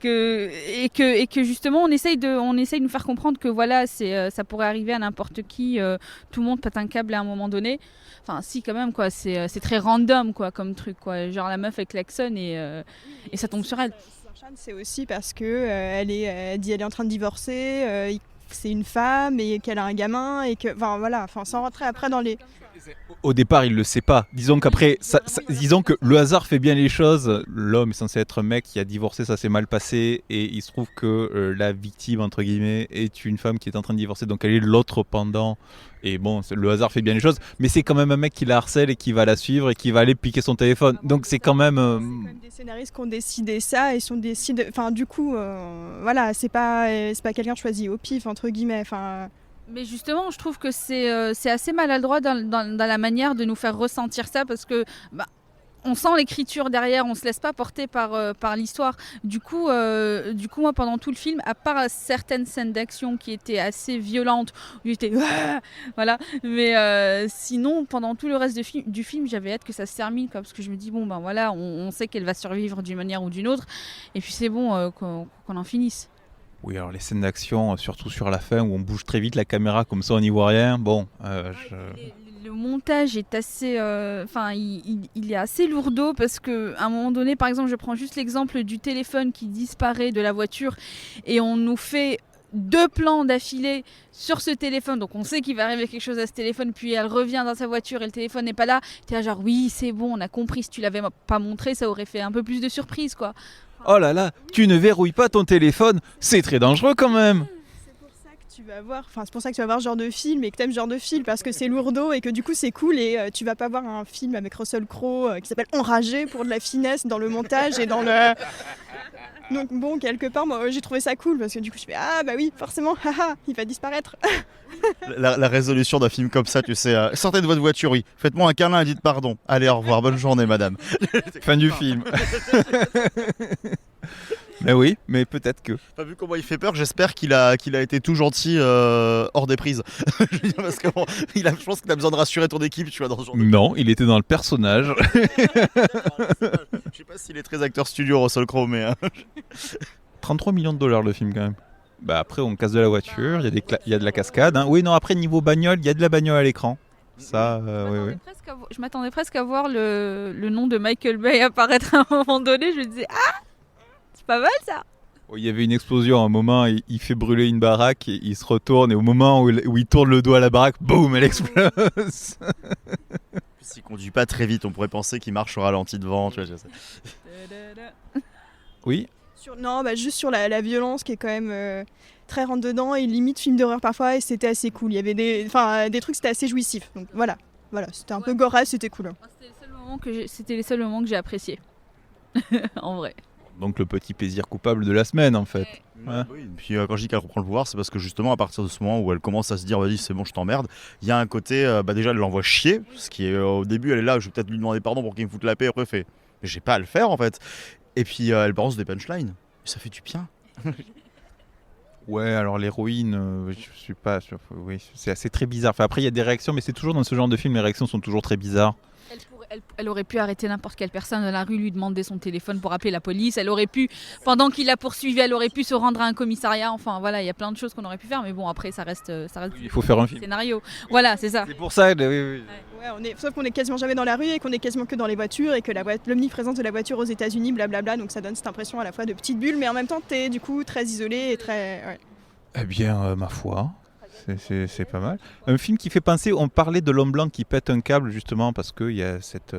Et que justement on essaye de nous faire comprendre que voilà, ça pourrait arriver à n'importe qui, tout le monde pète un câble à un moment donné. Enfin si, quand même, quoi, c'est très random, quoi, comme truc, quoi. Genre la meuf elle klaxonne et ça tombe sur elle. C'est aussi parce que elle est en train de divorcer, c'est une femme et qu'elle a un gamin et que sans rentrer après dans les... Au départ, il le sait pas. Disons qu'après, disons que le hasard fait bien les choses. L'homme est censé être un mec qui a divorcé, ça s'est mal passé, et il se trouve que la victime, entre guillemets, est une femme qui est en train de divorcer, donc elle est l'autre pendant. Et bon, le hasard fait bien les choses, mais c'est quand même un mec qui la harcèle et qui va la suivre et qui va aller piquer son téléphone. Donc c'est quand même... C'est quand même des scénaristes qui ont décidé ça et sont décidés... Enfin, du coup, c'est pas quelqu'un choisi au pif, entre guillemets. Enfin... Mais justement, je trouve que c'est assez maladroit dans la manière de nous faire ressentir ça, parce que on sent l'écriture derrière, on se laisse pas porter par l'histoire. Du coup, moi, pendant tout le film, à part certaines scènes d'action qui étaient assez violentes, où j'étais voilà, mais sinon, pendant tout le reste du film, j'avais hâte que ça se termine, quoi, parce que je me dis on sait qu'elle va survivre d'une manière ou d'une autre, et puis c'est bon qu'on en finisse. Oui, alors les scènes d'action, surtout sur la fin, où on bouge très vite la caméra, comme ça on n'y voit rien, Le montage est assez... il est assez lourdeau, parce qu'à un moment donné, par exemple, je prends juste l'exemple du téléphone qui disparaît de la voiture, et on nous fait 2 plans d'affilée sur ce téléphone, donc on sait qu'il va arriver quelque chose à ce téléphone, puis elle revient dans sa voiture et le téléphone n'est pas là. T'es là genre, oui, c'est bon, on a compris, si tu l'avais pas montré, ça aurait fait un peu plus de surprise, quoi. Oh là là, tu ne verrouilles pas ton téléphone, c'est très dangereux quand même. C'est pour ça que tu vas voir ce genre de film et que t'aimes ce genre de film parce que c'est lourdeau et que du coup c'est cool et tu vas pas voir un film avec Russell Crowe qui s'appelle Enragé pour de la finesse dans le montage et dans le... Donc bon, quelque part, moi j'ai trouvé ça cool parce que du coup je fais ah bah oui, forcément, haha, il va disparaître. La résolution d'un film comme ça, tu sais, sortez de votre voiture, oui, faites-moi un câlin et dites pardon. Allez, au revoir, bonne journée madame. Fin du film. Mais oui, mais peut-être que. T'as vu comment il fait peur? J'espère qu'il a été tout gentil hors des prises. Je veux dire, parce que bon, je pense qu'il a besoin de rassurer ton équipe, tu vois, dans ce genre de... Non, il était dans le personnage. Je sais pas s'il est très acteur studio, Russell Crowe, mais... 33 millions de dollars le film quand même. Bah après on casse de la voiture, il y a de la cascade. Hein. Oui non après niveau bagnole, il y a de la bagnole à l'écran. Ça, oui. Je m'attendais presque à voir le nom de Michael Bay apparaître à un moment donné. Je me disais ah, c'est pas mal ça. Il y avait une explosion à un moment, il fait brûler une baraque, et il se retourne et au moment où il tourne le dos à la baraque, boum, elle explose. S'il conduit pas très vite, on pourrait penser qu'il marche au ralenti devant. Tu vois, je sais. Oui. Juste sur la violence qui est quand même très rentre dedans et limite film d'horreur parfois et c'était assez cool. Il y avait des trucs, c'était assez jouissif. Donc voilà, c'était un peu gore, c'était cool. C'était les seuls moments que j'ai appréciés. En vrai. Donc le petit plaisir coupable de la semaine en fait. Ouais. Oui, puis quand je dis qu'elle reprend le pouvoir, c'est parce que justement à partir de ce moment où elle commence à se dire vas-y c'est bon je t'emmerde, il y a un côté, déjà elle l'envoie chier, ce qui est au début elle est là, je vais peut-être lui demander pardon pour qu'il me foute la paix, après elle fait mais j'ai pas à le faire en fait. Et puis elle balance des punchlines, ça fait du bien. Ouais, alors l'héroïne, je suis pas sûr. Oui, c'est assez très bizarre. Enfin, après, il y a des réactions, mais c'est toujours dans ce genre de film, les réactions sont toujours très bizarres. Elle aurait pu arrêter n'importe quelle personne dans la rue, lui demander son téléphone pour appeler la police. Elle aurait pu, pendant qu'il la poursuivait, elle aurait pu se rendre à un commissariat. Enfin, voilà, il y a plein de choses qu'on aurait pu faire, mais bon, après, ça reste il faut faire un film. Scénario. Voilà, c'est ça. C'est pour ça. Oui. Ouais, sauf qu'on est quasiment jamais dans la rue et qu'on est quasiment que dans les voitures et que l'omniprésence de la voiture aux États-Unis, blablabla, donc ça donne cette impression à la fois de petite bulle, mais en même temps, t'es du coup très isolé et très. Ouais. Eh bien, ma foi. C'est pas mal. Un film qui fait penser, on parlait de l'homme blanc qui pète un câble justement parce qu'il y a cette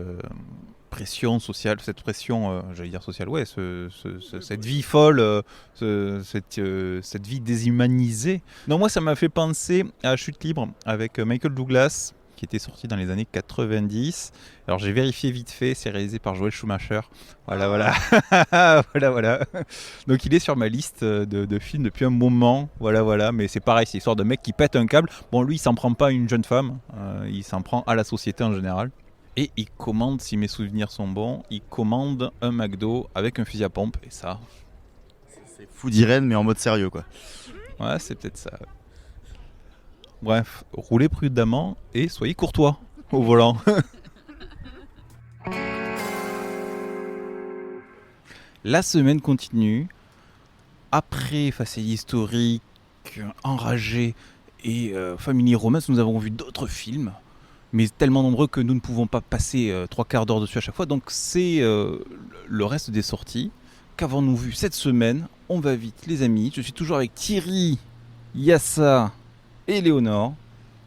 pression sociale, cette pression, j'allais dire sociale, ouais, cette vie folle, cette vie déshumanisée. Non, moi ça m'a fait penser à Chute libre avec Michael Douglas qui était sorti dans les années 90. Alors j'ai vérifié vite fait, c'est réalisé par Joel Schumacher. Voilà. voilà. Donc il est sur ma liste de films depuis un moment. Voilà. Mais c'est pareil, c'est l'histoire de mec qui pète un câble. Bon, lui, il s'en prend pas à une jeune femme, il s'en prend à la société en général. Et il commande, si mes souvenirs sont bons, il commande un McDo avec un fusil à pompe. Et ça... C'est fou d'Irène, mais en mode sérieux, quoi. Ouais, c'est peut-être ça. Bref, roulez prudemment et soyez courtois au volant. La semaine continue. Après Facile historique, Enragé et Family Romance, nous avons vu d'autres films, mais tellement nombreux que nous ne pouvons pas passer 3 quarts d'heure dessus à chaque fois. Donc c'est le reste des sorties. Qu'avons-nous vu cette semaine? On va vite les amis. Je suis toujours avec Thierry, Yassa et Léonore.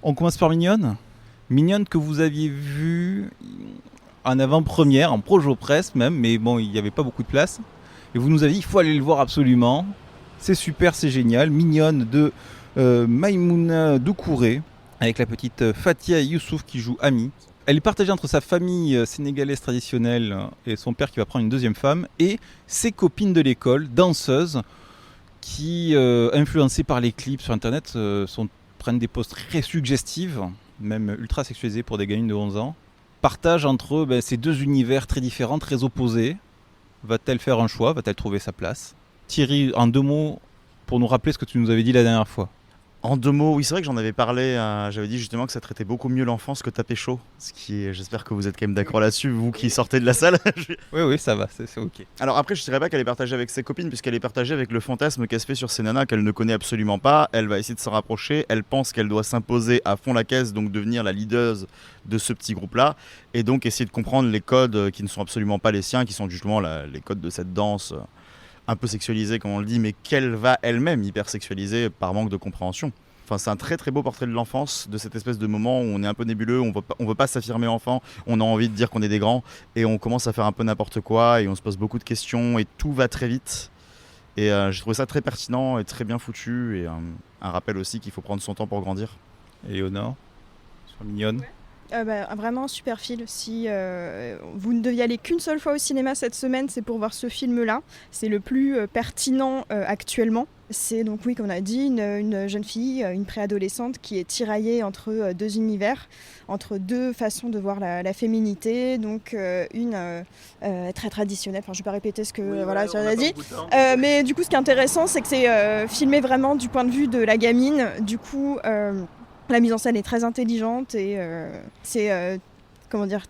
On commence par Mignonne. Mignonne que vous aviez vu en avant-première, en projo presse même, mais bon, il n'y avait pas beaucoup de place. Et vous nous avez dit, il faut aller le voir absolument. C'est super, c'est génial. Mignonne de Maïmouna Doucouré, avec la petite Fatia Youssouf qui joue Ami. Elle est partagée entre sa famille sénégalaise traditionnelle et son père qui va prendre une deuxième femme, et ses copines de l'école, danseuses, qui, influencées par les clips sur internet, prennent des poses très suggestives, même ultra sexualisées pour des gamines de 11 ans. Partagent entre eux ces deux univers très différents, très opposés. Va-t-elle faire un choix? Va-t-elle trouver sa place? Thierry, en 2 mots, pour nous rappeler ce que tu nous avais dit la dernière fois. En 2 mots, oui, c'est vrai que j'en avais parlé. J'avais dit justement que ça traitait beaucoup mieux l'enfance que Taper chaud. Ce qui est, j'espère que vous êtes quand même d'accord là-dessus, vous qui sortez de la salle. Oui, ça va, c'est ok. Alors après, je ne dirais pas qu'elle est partagée avec ses copines, puisqu'elle est partagée avec le fantasme qu'elle se fait sur ces nanas qu'elle ne connaît absolument pas. Elle va essayer de s'en rapprocher. Elle pense qu'elle doit s'imposer à fond la caisse, donc devenir la leader de ce petit groupe-là, et donc essayer de comprendre les codes qui ne sont absolument pas les siens, qui sont justement les codes de cette danse un peu sexualisée, comme on le dit, mais qu'elle va elle-même hyper sexualiser par manque de compréhension. Enfin, c'est un très très beau portrait de l'enfance, de cette espèce de moment où on est un peu nébuleux, on veut pas s'affirmer enfant, on a envie de dire qu'on est des grands et on commence à faire un peu n'importe quoi et on se pose beaucoup de questions et tout va très vite. Et j'ai trouvé ça très pertinent et très bien foutu et un rappel aussi qu'il faut prendre son temps pour grandir. Et Léonore, sur Mignonne. Vraiment un super film. Si vous ne deviez aller qu'une seule fois au cinéma cette semaine, c'est pour voir ce film-là. C'est le plus pertinent actuellement. C'est donc, oui, comme on a dit, une jeune fille, une préadolescente qui est tiraillée entre deux univers, entre deux façons de voir la féminité. Donc une très traditionnelle, enfin je ne vais pas répéter ce que tu as dit. Mais du coup, ce qui est intéressant, c'est que c'est filmé vraiment du point de vue de la gamine. Du coup, la mise en scène est très intelligente et c'est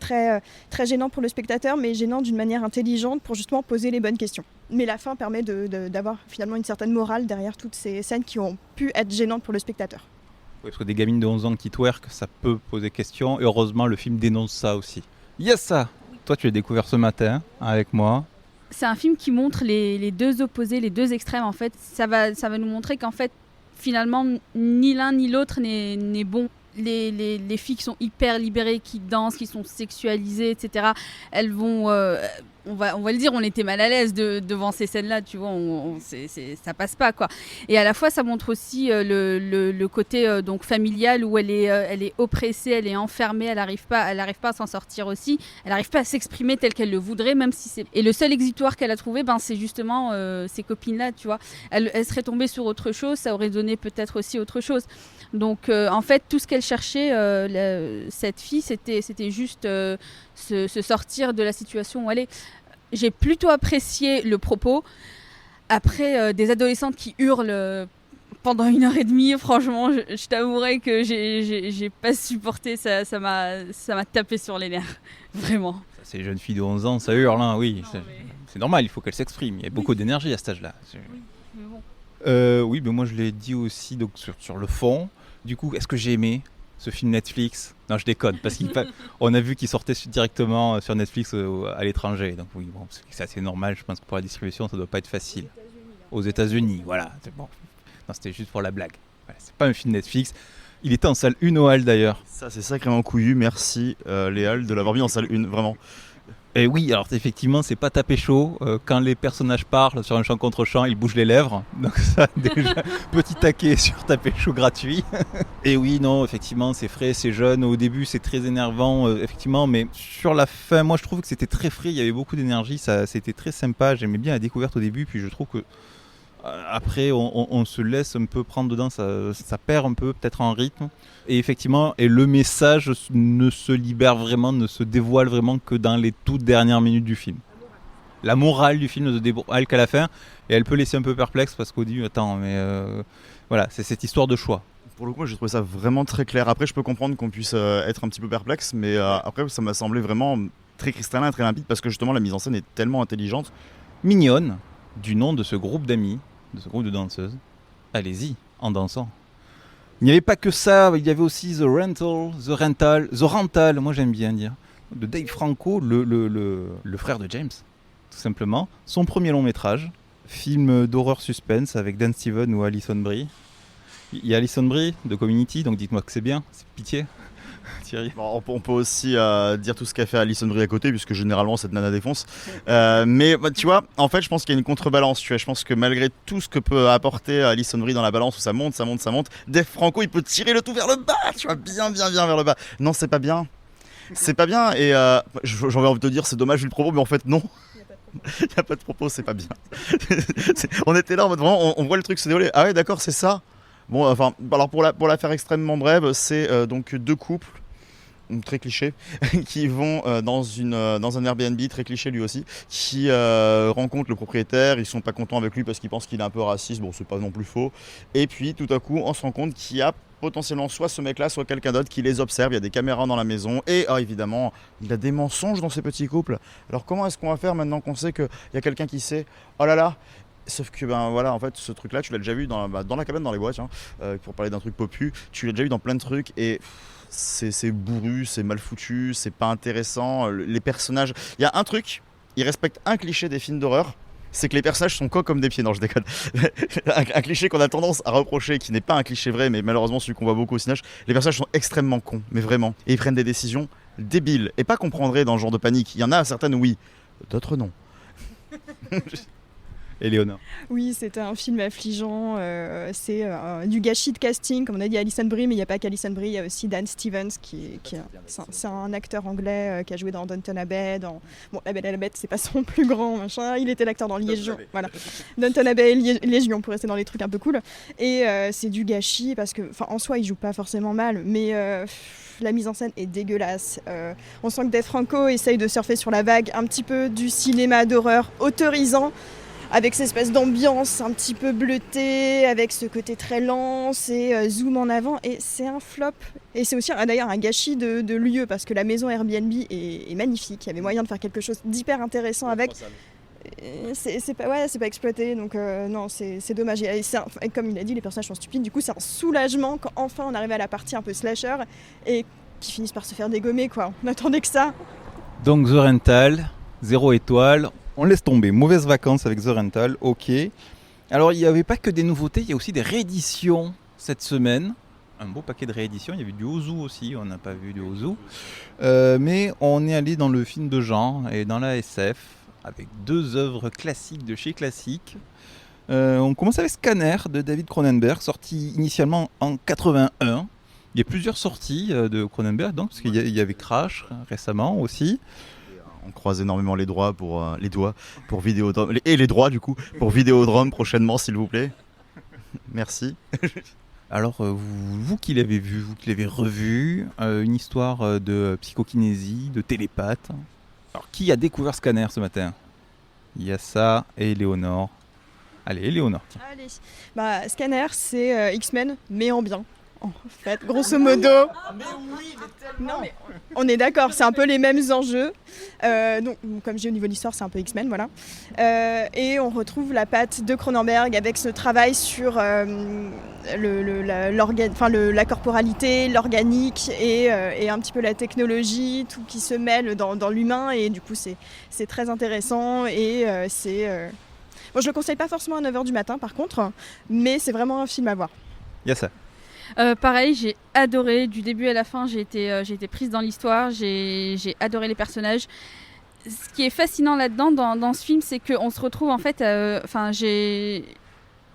très, très gênant pour le spectateur, mais gênant d'une manière intelligente pour justement poser les bonnes questions. Mais la fin permet d'avoir finalement une certaine morale derrière toutes ces scènes qui ont pu être gênantes pour le spectateur. Oui, parce que des gamines de 11 ans qui twerk, ça peut poser question. Et heureusement, le film dénonce ça aussi. Yes, ça. Toi, tu l'as découvert ce matin avec moi. C'est un film qui montre les deux opposés, les deux extrêmes. En fait, ça va nous montrer qu'en fait, finalement, ni l'un ni l'autre n'est bon. Les filles qui sont hyper libérées, qui dansent, qui sont sexualisées, etc., elles vont... on va le dire, on était mal à l'aise devant ces scènes-là, tu vois, ça passe pas, quoi. Et à la fois, ça montre aussi le côté donc familial où elle est oppressée, elle est enfermée, elle n'arrive pas à s'en sortir aussi, elle n'arrive pas à s'exprimer tel qu'elle le voudrait, même si c'est... Et le seul exutoire qu'elle a trouvé, c'est justement ces copines-là, tu vois. Elle serait tombée sur autre chose, ça aurait donné peut-être aussi autre chose. Donc en fait, tout ce qu'elle cherchait, cette fille, c'était juste se sortir de la situation où elle est. J'ai plutôt apprécié le propos. Après, des adolescentes qui hurlent pendant 1h30, franchement, je t'avouerai que j'ai pas supporté, ça m'a tapé sur les nerfs, vraiment. Ça, c'est les jeunes filles de 11 ans, ça hurle, hein, oui. C'est normal, il faut qu'elles s'expriment. Il y a beaucoup d'énergie à cet âge-là. Oui, mais bon. Oui, mais moi je l'ai dit aussi donc, sur le fond. Du coup, est-ce que j'ai aimé ce film Netflix? Non, je déconne, parce qu'on a vu qu'il sortait directement sur Netflix à l'étranger. Donc oui, bon, c'est assez normal, je pense que pour la distribution, ça ne doit pas être facile. Aux États-Unis, voilà, c'est bon. Non, c'était juste pour la blague. Voilà, c'est pas un film Netflix. Il était en salle 1 au Hall d'ailleurs. Ça, c'est sacrément couillu, merci les Halles de l'avoir mis en salle 1, vraiment. Et oui, alors effectivement, c'est pas tapé chaud. Quand les personnages parlent sur un chant contre chant, ils bougent les lèvres. Donc ça, déjà, petit taquet sur tapé chaud gratuit. Et oui, non, effectivement, c'est frais, c'est jeune. Au début, c'est très énervant, effectivement. Mais sur la fin, moi, je trouve que c'était très frais. Il y avait beaucoup d'énergie. C'était très sympa. J'aimais bien la découverte au début. Puis je trouve que après, on se laisse un peu prendre dedans. Ça perd un peu, peut-être en rythme. Et effectivement, le message ne se libère vraiment, ne se dévoile vraiment que dans les toutes dernières minutes du film. La morale du film ne se dévoile qu'à la fin, et elle peut laisser un peu perplexe parce qu'au début, voilà, c'est cette histoire de choix. Pour le coup, moi, j'ai trouvé ça vraiment très clair. Après, je peux comprendre qu'on puisse être un petit peu perplexe, mais après, ça m'a semblé vraiment très cristallin, très limpide, parce que justement, la mise en scène est tellement intelligente. Mignonne, du nom de ce groupe d'amis, de ce groupe de danseuses. Allez-y, en dansant. Il n'y avait pas que ça, il y avait aussi The Rental, moi j'aime bien dire, de Dave Franco, le frère de James, tout simplement. Son premier long métrage, film d'horreur suspense avec Dan Stevens ou Alison Brie. Il y a Alison Brie de Community, donc dites-moi que c'est bien, c'est pitié. Thierry. Bon, on peut aussi dire tout ce qu'a fait Alison Brie à côté, puisque généralement cette nana défonce. Mais tu vois, en fait, je pense qu'il y a une contrebalance. Tu vois, je pense que malgré tout ce que peut apporter Alison Brie dans la balance où ça monte, Dave Franco, il peut tirer le tout vers le bas. Tu vois, bien vers le bas. Non, c'est pas bien. C'est pas bien. Et j'aurais envie de te dire, c'est dommage vu le propos, mais en fait, non. Il n'y a pas de propos, c'est pas bien. On était là en mode vraiment, on voit le truc se dérouler. Ah ouais, d'accord, c'est ça. Bon, enfin, alors pour la faire extrêmement brève, c'est donc deux couples très cliché qui vont dans un Airbnb très cliché lui aussi, qui rencontrent le propriétaire. Ils sont pas contents avec lui parce qu'ils pensent qu'il est un peu raciste. Bon, c'est pas non plus faux. Et puis tout à coup, on se rend compte qu'il y a potentiellement soit ce mec-là, soit quelqu'un d'autre qui les observe. Il y a des caméras dans la maison et évidemment, il y a des mensonges dans ces petits couples. Alors comment est-ce qu'on va faire maintenant qu'on sait qu'il y a quelqu'un qui sait? Oh là là. Sauf que voilà, en fait, ce truc-là, tu l'as déjà vu dans la cabane dans les bois, tiens, pour parler d'un truc popu, tu l'as déjà vu dans plein de trucs et c'est bourru, c'est mal foutu, c'est pas intéressant. Les personnages, il y a un truc, ils respectent un cliché des films d'horreur, c'est que les personnages sont cons comme des pieds. Non, je déconne. un cliché qu'on a tendance à reprocher, qui n'est pas un cliché vrai, mais malheureusement celui qu'on voit beaucoup au cinéma, les personnages sont extrêmement cons, mais vraiment. Et ils prennent des décisions débiles. Et pas qu'on prendrait dans le genre de panique. Il y en a certaines, oui, d'autres non. Éléonore. Oui, c'était un film affligeant. C'est du gâchis de casting. Comme on a dit, Alison Brie, mais il n'y a pas qu'Alison Brie, il y a aussi Dan Stevens, c'est un acteur anglais qui a joué dans Downton Abbey. Bon, La Belle et la Bête, c'est pas son plus grand machin. Il était l'acteur dans Légion. Voilà. Downton Abbey et Légion, pour rester dans les trucs un peu cool. Et c'est du gâchis parce que, en soi, il joue pas forcément mal, mais la mise en scène est dégueulasse. On sent que Dave Franco essaye de surfer sur la vague un petit peu du cinéma d'horreur autorisant, avec cette espèce d'ambiance un petit peu bleutée, avec ce côté très lent, c'est zoom en avant, et c'est un flop. Et c'est aussi d'ailleurs un gâchis de lieu, parce que la maison Airbnb est magnifique, il y avait moyen de faire quelque chose d'hyper intéressant avec. C'est pas exploité, donc non, c'est dommage. Et comme il a dit, les personnages sont stupides, du coup c'est un soulagement quand enfin on arrive à la partie un peu slasher, et qui finissent par se faire dégommer, quoi. On attendait que ça. Donc The Rental, 0 étoile. On laisse tomber, mauvaise vacances avec The Rental, ok. Alors il n'y avait pas que des nouveautés, il y a aussi des rééditions cette semaine. Un beau paquet de rééditions, il y avait du Ozu aussi, on n'a pas vu du Ozu. Mais on est allé dans le film de genre et dans la SF, avec 2 œuvres classiques de chez Classique. On commence avec Scanner de David Cronenberg, sorti initialement en 81. Il y a plusieurs sorties de Cronenberg, donc, parce qu'il y avait Crash récemment aussi. On croise énormément les doigts pour Vidéodrome, et les droits du coup pour Vidéodrome prochainement, s'il vous plaît. Merci. Alors vous qui l'avez vu, vous qui l'avez revu, une histoire de psychokinésie, de télépathe. Alors qui a découvert Scanner ce matin? Il y a ça et Éléonore. Allez, Éléonore. Allez. Scanner, c'est X-Men mais en bien. En fait, grosso modo. Mais oui, mais tellement. Non, mais on est d'accord, c'est un peu les mêmes enjeux. Donc, comme j'ai au niveau de l'histoire, c'est un peu X-Men, voilà. Et on retrouve la patte de Cronenberg avec ce travail sur la corporalité, l'organique et un petit peu la technologie, tout qui se mêle dans l'humain. Et du coup, c'est très intéressant et Bon, je le conseille pas forcément à 9h du matin, par contre, mais c'est vraiment un film à voir. Il y a ça. Pareil, j'ai adoré du début à la fin, j'ai été prise dans l'histoire, j'ai adoré les personnages. Ce qui est fascinant là-dedans, dans ce film, c'est qu'on se retrouve en fait,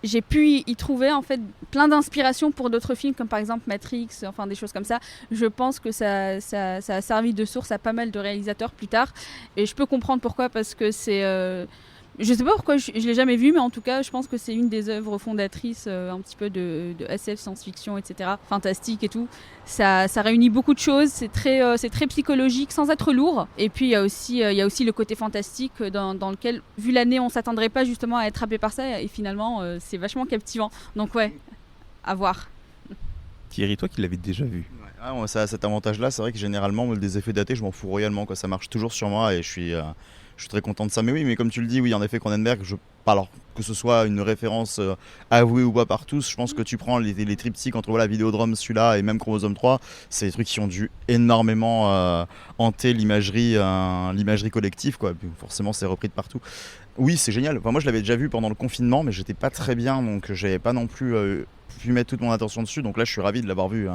j'ai pu y trouver en fait plein d'inspirations pour d'autres films, comme par exemple Matrix, enfin des choses comme ça. Je pense que ça a servi de source à pas mal de réalisateurs plus tard, et je peux comprendre pourquoi, parce que c'est... Je sais pas pourquoi je l'ai jamais vu, mais en tout cas, je pense que c'est une des œuvres fondatrices un petit peu de SF, science-fiction, etc. Fantastique et tout. Ça réunit beaucoup de choses, c'est très psychologique sans être lourd. Et puis il y a aussi le côté fantastique dans lequel, vu l'année, on s'attendrait pas justement à être happé par ça, et finalement c'est vachement captivant. Donc ouais, à voir. Thierry, toi qui l'avais déjà vu. Ouais, ça a cet avantage-là, c'est vrai que généralement des effets datés, je m'en fous royalement, quoi. Ça marche toujours sur moi et je suis très content de ça. Mais oui, mais comme tu le dis, oui, en effet, Cronenberg, alors que ce soit une référence avouée ou pas par tous, je pense que tu prends les triptyques entre Vidéodrome, celui-là, et même Chromosome 3, c'est des trucs qui ont dû énormément hanter l'imagerie collective, quoi. Puis, forcément, c'est repris de partout. Oui, c'est génial. Enfin, moi, je l'avais déjà vu pendant le confinement, mais j'étais pas très bien, donc j'avais pas non plus pu mettre toute mon attention dessus. Donc là, je suis ravi de l'avoir vu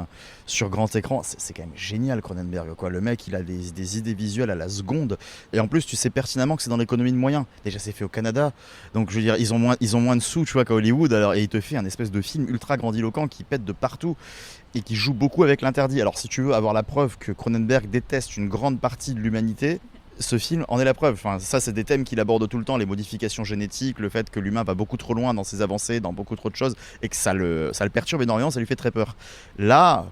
sur grand écran. C'est quand même génial, Cronenberg, quoi. Le mec, il a des idées visuelles à la seconde. Et en plus, tu sais pertinemment que c'est dans l'économie de moyens. Déjà, c'est fait au Canada. Donc, je veux dire, ils ont moins de sous, tu vois, qu'à Hollywood. Alors, et il te fait un espèce de film ultra grandiloquent qui pète de partout et qui joue beaucoup avec l'interdit. Alors, si tu veux avoir la preuve que Cronenberg déteste une grande partie de l'humanité, ce film en est la preuve. Enfin, ça, c'est des thèmes qu'il aborde tout le temps, les modifications génétiques, le fait que l'humain va beaucoup trop loin dans ses avancées, dans beaucoup trop de choses, et que ça le perturbe énormément, ça lui fait très peur. Là,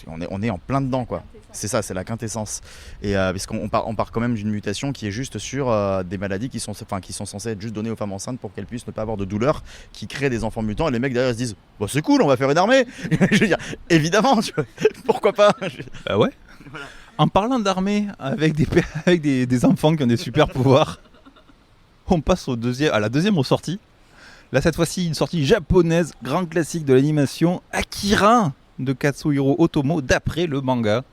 on est en plein dedans, quoi. C'est ça, c'est la quintessence. Et parce qu'on part quand même d'une mutation qui est juste sur des maladies qui sont censées être juste données aux femmes enceintes pour qu'elles puissent ne pas avoir de douleur, qui créent des enfants mutants, et les mecs derrière se disent bah, c'est cool, on va faire une armée. Je veux dire, évidemment, tu vois, pourquoi pas. Bah ouais. Voilà. En parlant d'armée avec des enfants qui ont des super pouvoirs, on passe à la deuxième ressortie. Là, cette fois-ci, une sortie japonaise, grand classique de l'animation, Akira de Katsuhiro Otomo, d'après le manga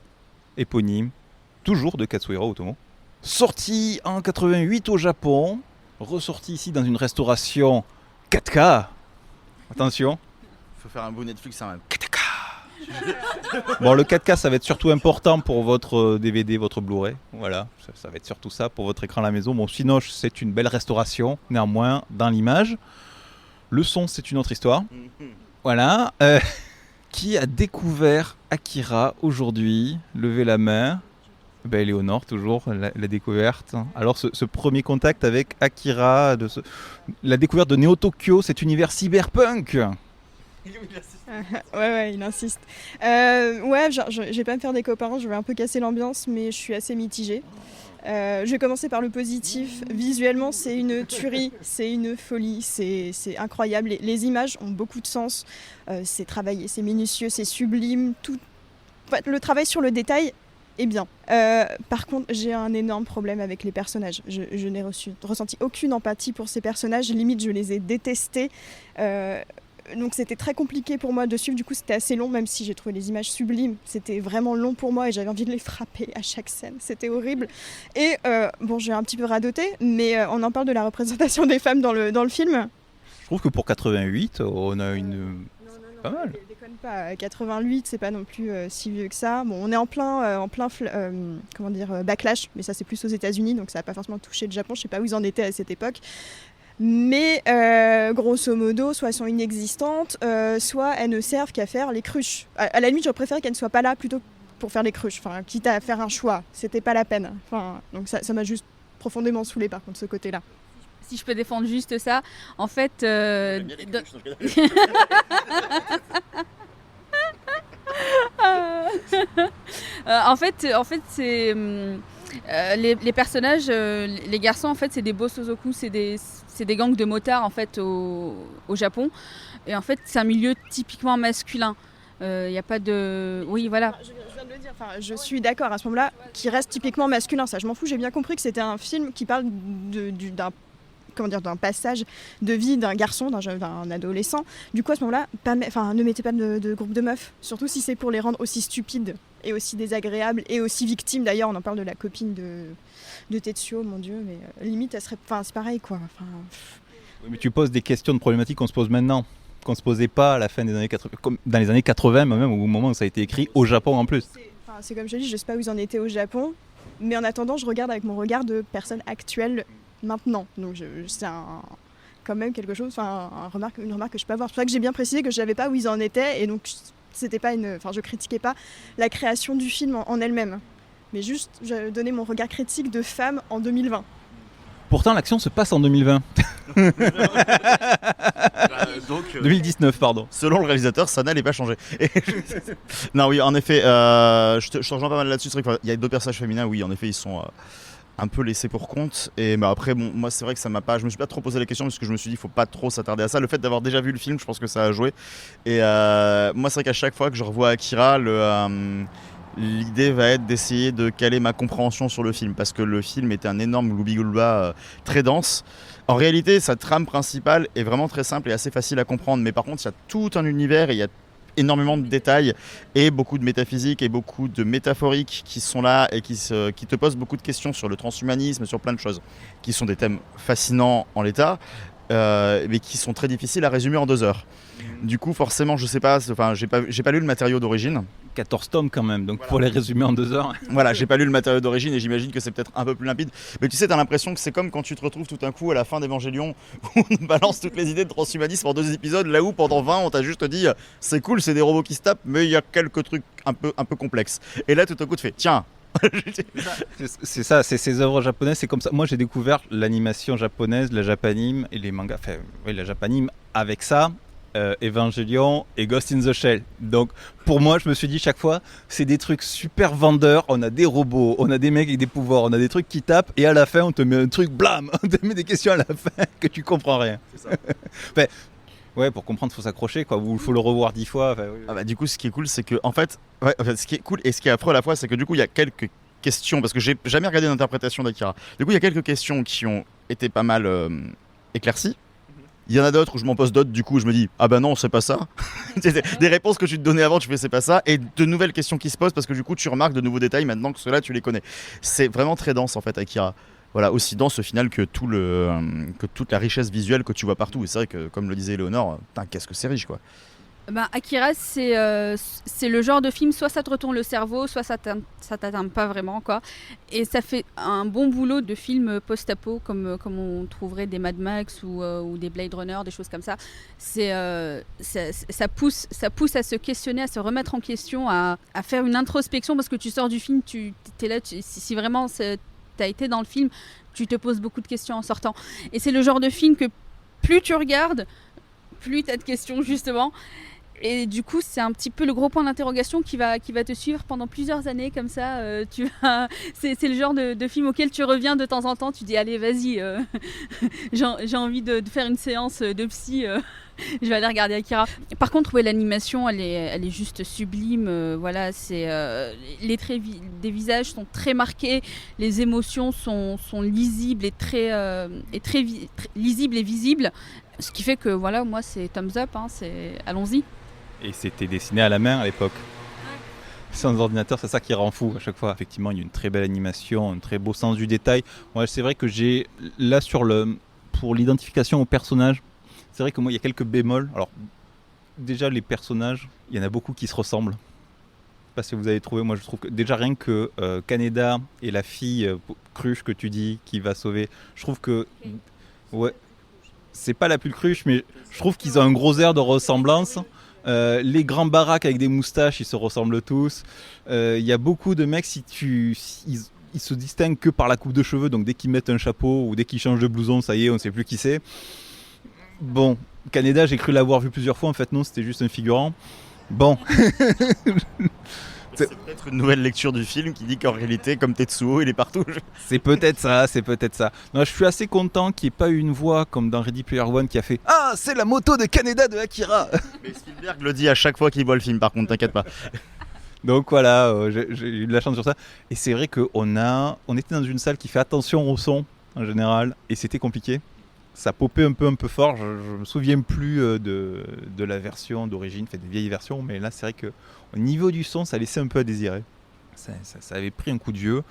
éponyme, toujours de Katsuhiro Otomo. Sorti en 88 au Japon, ressorti ici dans une restauration 4K. Attention. Faut faire un beau Netflix, hein, même. Bon, le 4K, ça va être surtout important pour votre DVD, votre Blu-ray. Voilà, ça va être surtout ça pour votre écran à la maison. Bon, sinon, c'est une belle restauration, néanmoins, dans l'image. Le son, c'est une autre histoire. Voilà. Qui a découvert Akira aujourd'hui? Levez la main. Ben, Léonore, toujours, la découverte. Alors, ce premier contact avec Akira, la découverte de Neo Tokyo, cet univers cyberpunk. Ouais, il insiste. Ouais, je vais pas me faire des copains, je vais un peu casser l'ambiance, mais je suis assez mitigée. Je vais commencer par le positif. Visuellement, c'est une tuerie, c'est une folie, c'est incroyable. Les images ont beaucoup de sens. C'est travaillé, c'est minutieux, c'est sublime. Tout... Le travail sur le détail est bien. Par contre, j'ai un énorme problème avec les personnages. Je n'ai ressenti aucune empathie pour ces personnages. Limite, je les ai détestés. Donc c'était très compliqué pour moi de suivre, du coup c'était assez long, même si j'ai trouvé les images sublimes, c'était vraiment long pour moi et j'avais envie de les frapper à chaque scène, c'était horrible. Et bon, j'ai un petit peu radoté, mais on en parle de la représentation des femmes dans le film. Je trouve que pour 88, on a une... pas mal. Déconne pas, 88 c'est pas non plus si vieux que ça. Bon, on est en plein backlash, mais ça c'est plus aux États-Unis, donc ça n'a pas forcément touché le Japon, je sais pas où ils en étaient à cette époque. Mais grosso modo, soit elles sont inexistantes, soit elles ne servent qu'à faire les cruches. À la limite, j'aurais préféré qu'elles ne soient pas là plutôt pour faire les cruches. Enfin, quitte à faire un choix, c'était pas la peine. Enfin, donc ça m'a juste profondément saoulée par contre ce côté-là. Si je peux défendre juste ça, en fait... en fait, c'est... les personnages, les garçons en fait c'est des bosozoku, c'est des gangs de motards en fait au Japon, et en fait c'est un milieu typiquement masculin. Il n'y a pas de... Oui, voilà. Je viens de le dire, je suis d'accord à ce moment-là, qui reste typiquement masculin, ça je m'en fous, j'ai bien compris que c'était un film qui parle d'un passage de vie d'un garçon, d'un adolescent. Du coup, à ce moment-là, ne mettez pas de groupe de meufs, surtout si c'est pour les rendre aussi stupides et aussi désagréables et aussi victimes. D'ailleurs, on en parle de la copine de Tetsuo, mon Dieu, mais limite, elle serait... c'est pareil, quoi. Oui, mais tu poses des questions de problématiques qu'on se pose maintenant, qu'on se posait pas à la fin des années 80, comme dans les années 80, même au moment où ça a été écrit au Japon en plus. C'est comme je te dis, je sais pas où ils en étaient au Japon, mais en attendant, je regarde avec mon regard de personne actuelle maintenant. Donc c'est quand même quelque chose, une remarque que je peux avoir. C'est pour ça que j'ai bien précisé que je savais pas où ils en étaient, et donc c'était pas je critiquais pas la création du film en elle-même, mais juste je donnais mon regard critique de femme en 2020. Pourtant, l'action se passe en 2020. 2019, pardon. Selon le réalisateur, ça n'allait pas changer. Non, oui, en effet, je te rejoins pas mal là-dessus. C'est vrai qu'il y a deux personnages féminins, oui, en effet, ils sont un peu laissés pour compte. Et après, bon, moi, c'est vrai que ça m'a pas... Je me suis pas trop posé la question parce que je me suis dit, il faut pas trop s'attarder à ça. Le fait d'avoir déjà vu le film, je pense que ça a joué. Et moi, c'est vrai qu'à chaque fois que je revois Akira, l'idée va être d'essayer de caler ma compréhension sur le film, parce que le film est un énorme gloubi-goulba très dense. En réalité, sa trame principale est vraiment très simple et assez facile à comprendre, mais par contre, il y a tout un univers et il y a énormément de détails et beaucoup de métaphysique et beaucoup de métaphoriques qui sont là et qui te posent beaucoup de questions sur le transhumanisme, sur plein de choses, qui sont des thèmes fascinants en l'état, mais qui sont très difficiles à résumer en 2 heures. Du coup, forcément, je sais pas, j'ai pas lu le matériau d'origine. 14 tomes quand même, donc pour les résumer en 2 heures. Voilà, j'ai pas lu le matériau d'origine et j'imagine que c'est peut-être un peu plus limpide. Mais tu sais, t'as l'impression que c'est comme quand tu te retrouves tout d'un coup à la fin d'Evangélion où on balance toutes les idées de transhumanisme en 2 épisodes, là où pendant 20 on t'a juste dit c'est cool, c'est des robots qui se tapent, mais il y a quelques trucs un peu complexes. Et là, tout d'un coup, tu fais tiens. C'est ça, c'est ces œuvres japonaises, c'est comme ça. Moi, j'ai découvert l'animation japonaise, la japanime et les mangas. Enfin, oui, la japanime avec ça. Evangelion et Ghost in the Shell. Donc pour moi, je me suis dit chaque fois, c'est des trucs super vendeurs, on a des robots, on a des mecs avec des pouvoirs, on a des trucs qui tapent et à la fin on te met un truc blam, on te met des questions à la fin que tu comprends rien. C'est ça. Enfin, ouais, pour comprendre, faut s'accrocher quoi, ou il faut le revoir 10 fois. Enfin, oui. Ah bah, du coup, ce qui est cool, c'est que en fait, ce qui est cool et ce qui est affreux à la fois, c'est que du coup, il y a quelques questions, parce que j'ai jamais regardé d'interprétation d'Akira. Du coup, il y a quelques questions qui ont été pas mal éclaircies. Il y en a d'autres où je m'en pose d'autres, du coup je me dis ah bah non, c'est pas ça. Des réponses que tu te donnais avant, tu fais c'est pas ça, et de nouvelles questions qui se posent parce que du coup tu remarques de nouveaux détails maintenant que ceux-là tu les connais. C'est vraiment très dense en fait Akira. voilà, aussi dense au final que toute la richesse visuelle que tu vois partout. Et c'est vrai que, comme le disait Éléonore, putain, qu'est-ce que c'est riche, quoi. Akira, c'est le genre de film, soit ça te retourne le cerveau, soit ça t'atteint pas vraiment, quoi. Et ça fait un bon boulot de film post-apo, comme on trouverait des Mad Max ou des Blade Runner, des choses comme ça. Ça pousse à se questionner, à se remettre en question, à faire une introspection, parce que tu sors du film, tu es là, si vraiment t'as été dans le film, tu te poses beaucoup de questions en sortant. Et c'est le genre de film que plus tu regardes, plus t'as de questions, justement. Et du coup, c'est un petit peu le gros point d'interrogation qui va te suivre pendant plusieurs années comme ça. C'est le genre de film auquel tu reviens de temps en temps. Tu dis allez, vas-y, j'ai envie de faire une séance de psy. Je vais aller regarder Akira. Par contre, ouais, l'animation, elle est juste sublime. Voilà, les traits des visages sont très marqués, les émotions sont lisibles et très lisibles et visibles. Ce qui fait que voilà, moi c'est thumbs up. Allons-y. Et c'était dessiné à la main à l'époque. Sans ordinateur, c'est ça qui rend fou à chaque fois. Effectivement, il y a une très belle animation, un très beau sens du détail. Ouais, c'est vrai que j'ai là pour l'identification au personnage, c'est vrai que moi il y a quelques bémols. Alors déjà les personnages, il y en a beaucoup qui se ressemblent. Je sais pas si vous avez trouvé, moi je trouve que déjà rien que Kaneda et la fille cruche que tu dis qui va sauver, je trouve que ouais, c'est pas la plus cruche, mais je trouve qu'ils ont un gros air de ressemblance. Les grands baraques avec des moustaches, ils se ressemblent tous. Il y a beaucoup de mecs, ils se distinguent que par la coupe de cheveux, donc dès qu'ils mettent un chapeau ou dès qu'ils changent de blouson, ça y est, on sait plus qui c'est. Bon, Kaneda, j'ai cru l'avoir vu plusieurs fois, en fait non, c'était juste un figurant. Bon. C'est peut-être une nouvelle lecture du film qui dit qu'en réalité, comme Tetsuo, il est partout. C'est peut-être ça. Non, je suis assez content qu'il n'y ait pas eu une voix comme dans Ready Player One qui a fait « Ah, c'est la moto de Kaneda de Akira !» Mais Spielberg le dit à chaque fois qu'il voit le film, par contre, t'inquiète pas. Donc voilà, j'ai eu de la chance sur ça. Et c'est vrai qu'on était dans une salle qui fait attention au son, en général, et c'était compliqué. Ça popait un peu fort, je me souviens plus de la version d'origine, des vieilles versions, mais là c'est vrai qu'au niveau du son, ça laissait un peu à désirer. Ça avait pris un coup de vieux.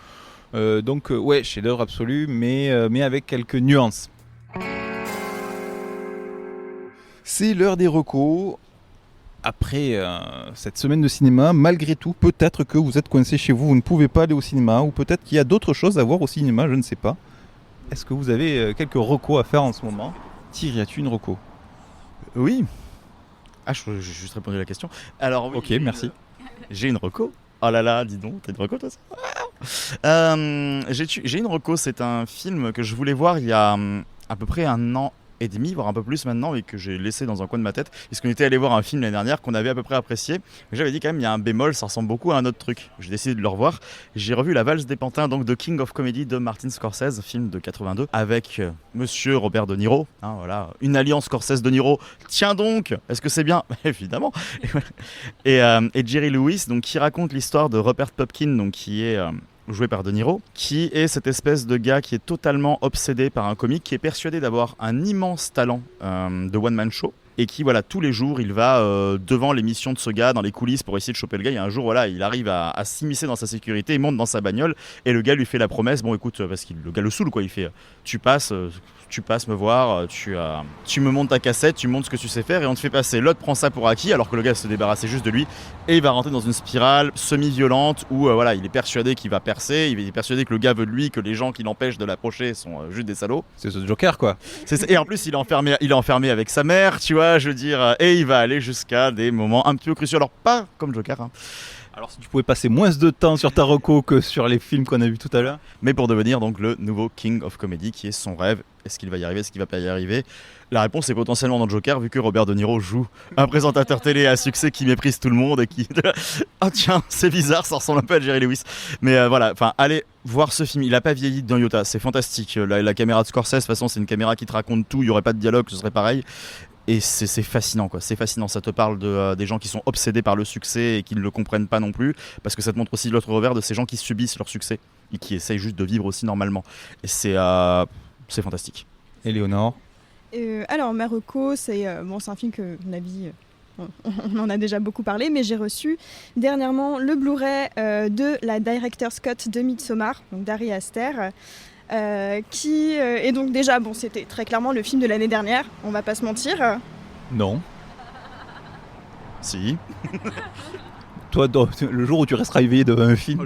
Donc ouais, chef-d'œuvre absolu, mais avec quelques nuances. C'est l'heure des recos. Après cette semaine de cinéma, malgré tout, peut-être que vous êtes coincé chez vous, vous ne pouvez pas aller au cinéma, ou peut-être qu'il y a d'autres choses à voir au cinéma, je ne sais pas. Est-ce que vous avez quelques recos à faire en ce moment ? Thierry, as-tu une reco ? Oui. Ah, j'ai juste répondu à la question. Alors, oui, ok, merci. J'ai une reco. Oh là là, dis donc, t'as une reco toi ça ? J'ai une reco, c'est un film que je voulais voir il y a à peu près 1 an et demi, voire un peu plus maintenant, et que j'ai laissé dans un coin de ma tête, parce qu'on était allé voir un film l'année dernière qu'on avait à peu près apprécié. Mais j'avais dit quand même, il y a un bémol, ça ressemble beaucoup à un autre truc. J'ai décidé de le revoir. J'ai revu La Valse des Pantins, donc de King of Comedy de Martin Scorsese, film de 82, avec Monsieur Robert De Niro. Hein, voilà, une alliance Scorsese-De Niro. Tiens donc, est-ce que c'est bien ? Évidemment. Et Jerry Lewis, donc qui raconte l'histoire de Rupert Pupkin, donc qui est joué par De Niro, qui est cette espèce de gars qui est totalement obsédé par un comique, qui est persuadé d'avoir un immense talent de one-man show, et qui, voilà, tous les jours, il va devant l'émission de ce gars, dans les coulisses, pour essayer de choper le gars. Et un jour, voilà, il arrive à s'immiscer dans sa sécurité, il monte dans sa bagnole, et le gars lui fait la promesse, bon écoute, parce que le gars le saoule, quoi, il fait, tu passes me voir, tu me montes ta cassette, tu montes ce que tu sais faire et on te fait passer. L'autre prend ça pour acquis alors que le gars se débarrassait juste de lui et il va rentrer dans une spirale semi-violente où voilà, il est persuadé qu'il va percer, il est persuadé que le gars veut de lui, que les gens qui l'empêchent de l'approcher sont juste des salauds. C'est ce Joker quoi. Et en plus il est enfermé avec sa mère, tu vois, je veux dire, et il va aller jusqu'à des moments un petit peu cruciaux. Alors pas comme Joker, hein. Alors si tu pouvais passer moins de temps sur ta reco que sur les films qu'on a vus tout à l'heure. Mais pour devenir donc le nouveau King of Comedy qui est son rêve. Est-ce qu'il va y arriver, est-ce qu'il va pas y arriver ? La réponse est potentiellement dans Joker vu que Robert De Niro joue un présentateur télé à succès qui méprise tout le monde et qui... Ah tiens, c'est bizarre, ça ressemble un peu à Jerry Lewis. Mais voilà, enfin allez voir ce film, il a pas vieilli d'un iota, c'est fantastique. La caméra de Scorsese, de toute façon c'est une caméra qui te raconte tout, il y aurait pas de dialogue, ce serait pareil. Et c'est fascinant quoi, c'est fascinant, ça te parle des gens qui sont obsédés par le succès et qui ne le comprennent pas non plus, parce que ça te montre aussi l'autre revers de ces gens qui subissent leur succès et qui essayent juste de vivre aussi normalement. Et c'est fantastique. Éléonore ? Alors ma reco, c'est un film que mon avis... On en a déjà beaucoup parlé, mais j'ai reçu dernièrement le Blu-ray de la Director's Cut de Midsommar, donc d'Ari Aster. qui est donc déjà, bon, c'était très clairement le film de l'année dernière, on va pas se mentir. Non. Si. Toi, le jour où tu resteras éveillé devant un film.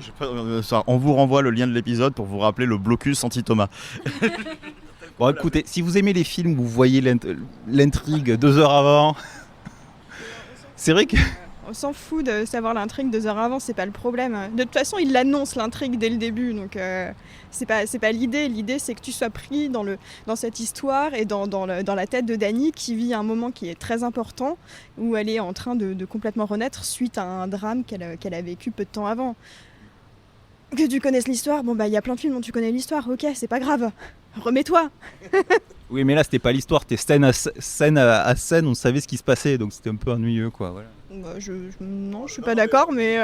On vous renvoie le lien de l'épisode pour vous rappeler le blocus anti-Thomas. Bon, écoutez, si vous aimez les films où vous voyez l'intrigue 2 heures avant, c'est vrai que... On s'en fout de savoir l'intrigue 2 heures avant, c'est pas le problème. De toute façon, il annonce l'intrigue dès le début, donc c'est pas l'idée. L'idée, c'est que tu sois pris dans cette histoire et dans la tête de Dany qui vit un moment qui est très important, où elle est en train de complètement renaître suite à un drame qu'elle a vécu peu de temps avant. Que tu connaisses l'histoire, bon bah il y a plein de films dont tu connais l'histoire, ok, c'est pas grave, remets-toi. Oui, mais là, c'était pas l'histoire, c'était scène à scène, on savait ce qui se passait, donc c'était un peu ennuyeux, quoi. Voilà. Bah, non, je suis pas d'accord, mais...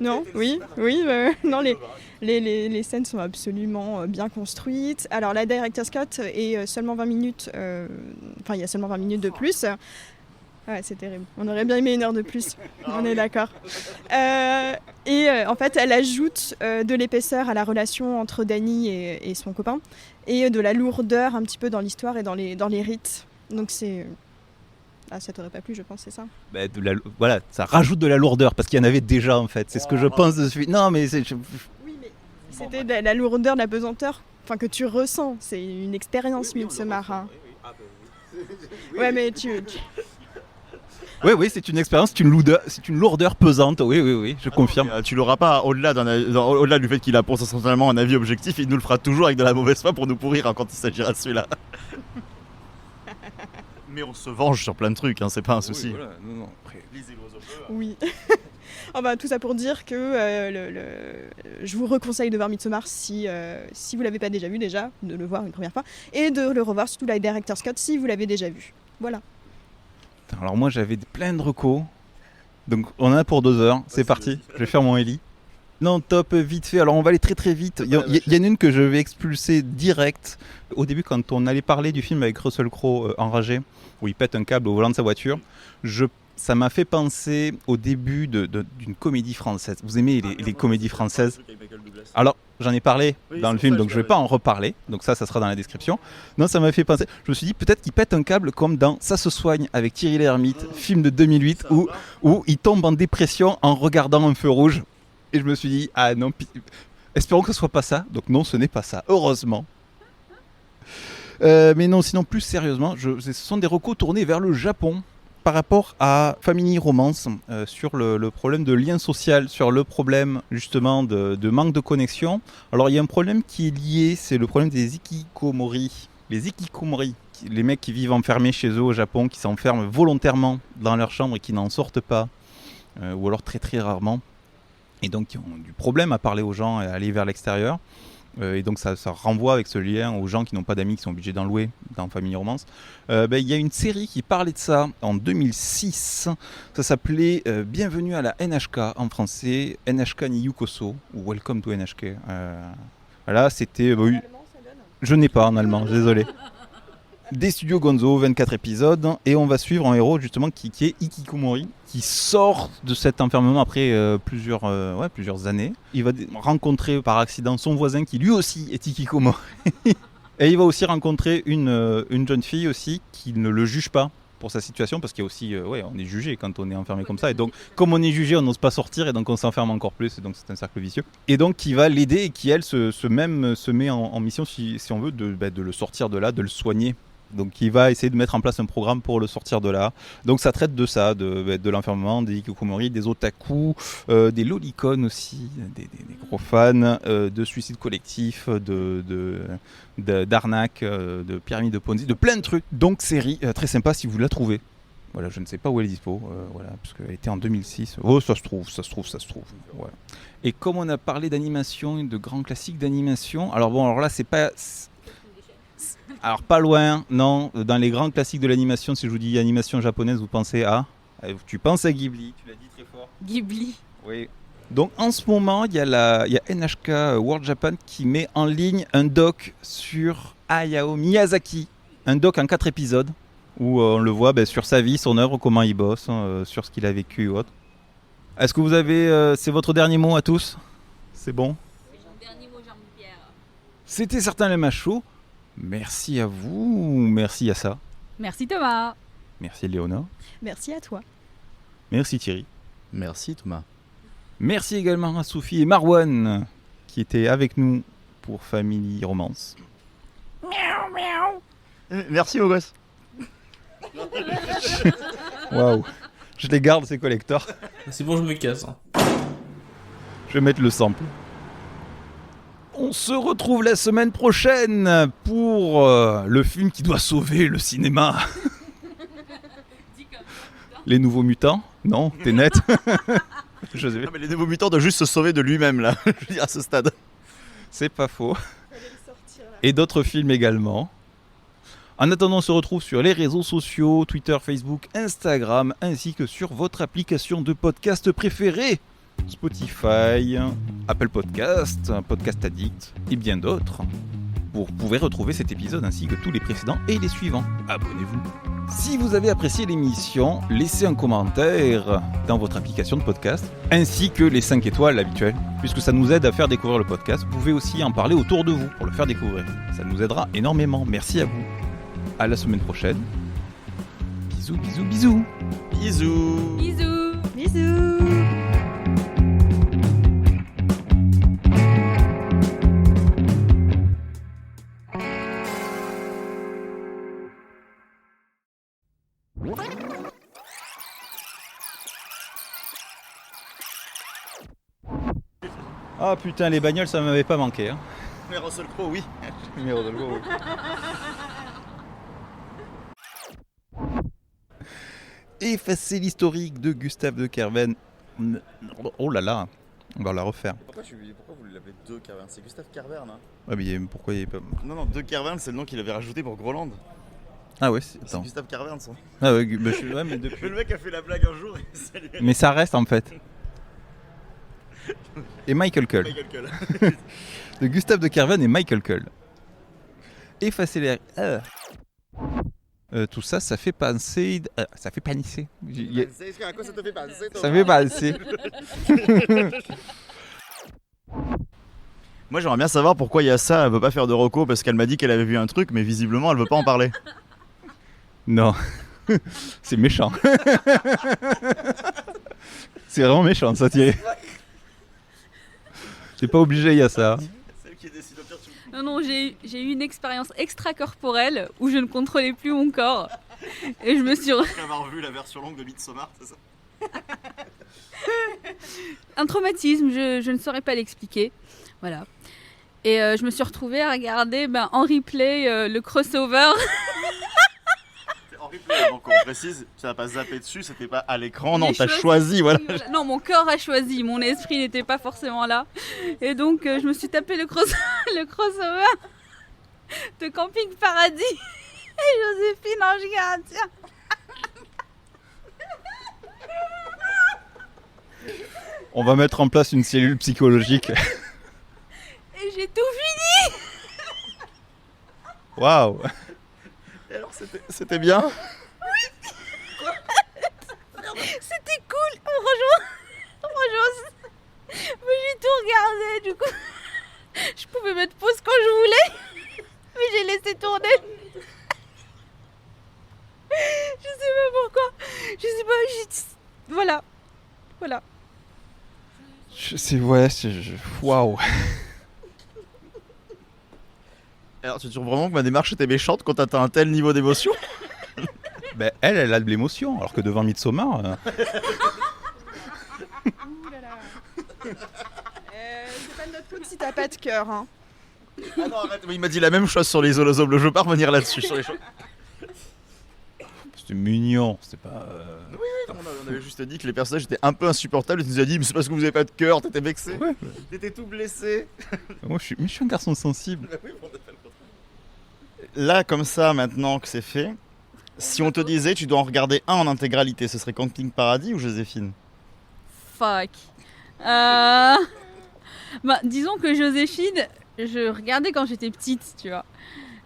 non, oui, non, les scènes sont absolument bien construites. Alors, la Director's Cut est seulement 20 minutes, il y a seulement 20 minutes de plus. Ouais, c'est terrible. On aurait bien aimé 1 heure de plus, on est d'accord. En fait, elle ajoute de l'épaisseur à la relation entre Dany et son copain, et de la lourdeur un petit peu dans l'histoire et dans les rites. Donc c'est... Ah, ça t'aurait pas plu, je pense, c'est ça. Bah, voilà, ça rajoute de la lourdeur, parce qu'il y en avait déjà, en fait. C'est ce que je pense de suite. Non, mais c'est... Oui, mais c'était de la lourdeur, de la pesanteur, que tu ressens. C'est une expérience, Midsommar. Hein. Ouais, mais Oui, c'est une expérience, c'est une lourdeur pesante, oui, je confirme. Tu l'auras pas au-delà du fait qu'il a potentiellement un avis objectif, il nous le fera toujours avec de la mauvaise foi pour nous pourrir quand il s'agira de celui-là. Mais on se venge sur plein de trucs, c'est pas un souci. Oui, voilà. Non, après... Oui. Tout ça pour dire que je vous reconseille de voir Midsommar si vous l'avez pas déjà vu déjà, de le voir une première fois, et de le revoir surtout la Director's Cut si vous l'avez déjà vu. Voilà. Alors moi j'avais plein de recos, donc on en a pour 2 heures, c'est parti, je vais faire mon Ellie. Non, top, vite fait, alors on va aller très très vite, il y en a une que je vais expulser direct. Au début quand on allait parler du film avec Russell Crowe enragé, où il pète un câble au volant de sa voiture, ça m'a fait penser au début d'une comédie française. Vous aimez les comédies françaises ? Alors, j'en ai parlé dans le film, donc je ne vais pas en reparler. Donc ça sera dans la description. Non, ça m'a fait penser. Je me suis dit, peut-être qu'il pète un câble comme dans Ça se soigne avec Thierry Lhermitte, film de 2008, où il tombe en dépression en regardant un feu rouge. Et je me suis dit, ah non, espérons que ce soit pas ça. Donc non, ce n'est pas ça, heureusement. Mais non, sinon, plus sérieusement, ce sont des recos tournés vers le Japon. Par rapport à Family Romance, sur le problème de lien social, sur le problème justement de manque de connexion. Alors il y a un problème qui est lié, c'est le problème des hikikomori. Les hikikomori, les mecs qui vivent enfermés chez eux au Japon, qui s'enferment volontairement dans leur chambre et qui n'en sortent pas, ou alors très très rarement, et donc qui ont du problème à parler aux gens et à aller vers l'extérieur. Et donc ça renvoie avec ce lien aux gens qui n'ont pas d'amis, qui sont obligés d'en louer dans Family Romance. Il y a une série qui parlait de ça en 2006. Ça s'appelait Bienvenue à la NHK en français, NHK ni Yukoso, ou Welcome to NHK. Voilà, c'était... je n'ai pas en allemand, désolé. Des studios Gonzo, 24 épisodes, et on va suivre un héros justement qui est Hikikomori, qui sort de cet enfermement après plusieurs années. Il va rencontrer par accident son voisin qui lui aussi est Hikikomori. Et il va aussi rencontrer une jeune fille aussi qui ne le juge pas pour sa situation, parce qu'il y a aussi, on est jugé quand on est enfermé comme ça, et donc comme on est jugé, on n'ose pas sortir, et donc on s'enferme encore plus, et donc c'est un cercle vicieux. Et donc qui va l'aider, et qui elle se met en mission, si on veut, de le sortir de là, de le soigner. Donc il va essayer de mettre en place un programme pour le sortir de là. Donc ça traite de ça, de l'enfermement, des hikikomori, des otaku, des lolicones aussi, des gros fans, de suicide collectif, d'arnaque, de pyramide de Ponzi, de plein de trucs. Donc série très sympa si vous la trouvez. Voilà, je ne sais pas où elle est dispo, parce qu'elle était en 2006. Oh, ça se trouve. Voilà. Et comme on a parlé d'animation, de grands classiques d'animation, alors là c'est pas... Alors pas loin, non, dans les grands classiques de l'animation, si je vous dis animation japonaise, vous pensez à... Tu penses à Ghibli, tu l'as dit très fort. Ghibli. Oui. Donc en ce moment, il y a NHK World Japan qui met en ligne un doc sur Hayao Miyazaki. Un doc en 4 épisodes, où on le voit sur sa vie, son œuvre, comment il bosse, sur ce qu'il a vécu et autres. Est-ce que vous avez... c'est votre dernier mot à tous ? C'est bon ? Dernier mot, Jean-Pierre. C'était Certains l'aiment à chaud. Merci à vous, merci Assa, Merci Thomas. merci Léonore, Merci à toi. merci Thierry. Merci Thomas. Merci également à Sophie et Marwan qui étaient avec nous pour Family Romance. Merci aux gosses. Waouh, je les garde ces collecteurs. C'est bon, je me casse. Je vais mettre le sample. On se retrouve la semaine prochaine pour le film qui doit sauver le cinéma. Les Nouveaux Mutants? Non, t'es net. Je sais. Non, mais les Nouveaux Mutants doivent juste se sauver de lui-même là, je veux dire à ce stade. C'est pas faux. Et d'autres films également. En attendant, on se retrouve sur les réseaux sociaux, Twitter, Facebook, Instagram, ainsi que sur votre application de podcast préférée. Spotify, Apple Podcast, Podcast Addict et bien d'autres. Vous pouvez retrouver cet épisode ainsi que tous les précédents et les suivants. Abonnez-vous. Si vous avez apprécié l'émission, laissez un commentaire dans votre application de podcast, ainsi que les 5 étoiles habituelles, puisque ça nous aide à faire découvrir le podcast. Vous pouvez aussi en parler autour de vous pour le faire découvrir. Ça nous aidera énormément. Merci à vous. À la semaine prochaine. Bisous, bisous, bisous. Bisous. Bisous. Bisous. Ah putain, les bagnoles, ça m'avait pas manqué. Hein. Mais Russell Crowe, oui. Mais Russell Crowe, oui. Effacer l'historique de Gustave de Kerven. Oh là là, on va la refaire. Pourquoi vous l'appelez De Kerven? C'est Gustave Kervern, hein? Ouais, mais pourquoi il est pas... Non, De Kerven, c'est le nom qu'il avait rajouté pour Groland. Ah ouais, C'est attends. Gustave Kervern, ça. Ah ouais, bah, ouais, mais depuis... Le mec a fait la blague un jour et ça lui a... Mais ça reste en fait. Et Michael Cull. Michael Cull. De Gustave de Kerven et Michael Cull. Effacer les... tout ça, ça fait penser... ça fait panisser. À quoi ça te fait penser, toi? Ça fait penser. Moi, j'aimerais bien savoir pourquoi il y a ça. Elle veut pas faire de reco parce qu'elle m'a dit qu'elle avait vu un truc, mais visiblement, elle veut pas en parler. Non. C'est méchant. C'est vraiment méchant, ça, Thierry. T'es pas obligé, il y a ça. Non, non, j'ai eu une expérience extracorporelle où je ne contrôlais plus mon corps. Et je me suis... Après avoir vu la version longue de Midsommar, c'est ça? Un traumatisme, je ne saurais pas l'expliquer. Voilà. Et je me suis retrouvée à regarder en replay le crossover. En replay, avant qu'on précise, tu n'as pas zappé dessus, c'était pas à l'écran, non, J'ai t'as choisi, voilà. Non, mon corps a choisi, mon esprit n'était pas forcément là. Et donc, je me suis tapé le crossover de Camping Paradis et Joséphine Ange Gardien. On va mettre en place une cellule psychologique. Et j'ai tout fini. Waouh. Et alors, c'était bien? Oui. C'était cool. Franchement, mais j'ai tout regardé, du coup. Je pouvais mettre pause quand je voulais, mais j'ai laissé tourner. Je sais pas pourquoi. Je sais pas. Voilà. Waouh. Alors, tu trouves vraiment que ma démarche était méchante quand t'atteins un tel niveau d'émotion? Ben, elle a de l'émotion, alors que devant Midsommar... Ouh là là. C'est pas de notre faute si t'as pas de cœur, hein. Ah non, arrête, il m'a dit la même chose sur les holosobles, je veux pas revenir là-dessus, sur les choses. C'était mignon, c'était pas... Oui, on avait juste dit que les personnages étaient un peu insupportables, et tu nous as dit, mais c'est parce que vous avez pas de cœur, t'étais vexé, ouais. T'étais tout blessé. Moi, je suis un garçon sensible. Oui, bon, là, comme ça, maintenant que c'est fait, si on te disait tu dois en regarder un en intégralité, ce serait Camping Paradis ou Joséphine? Fuck. Disons que Joséphine, je regardais quand j'étais petite, tu vois.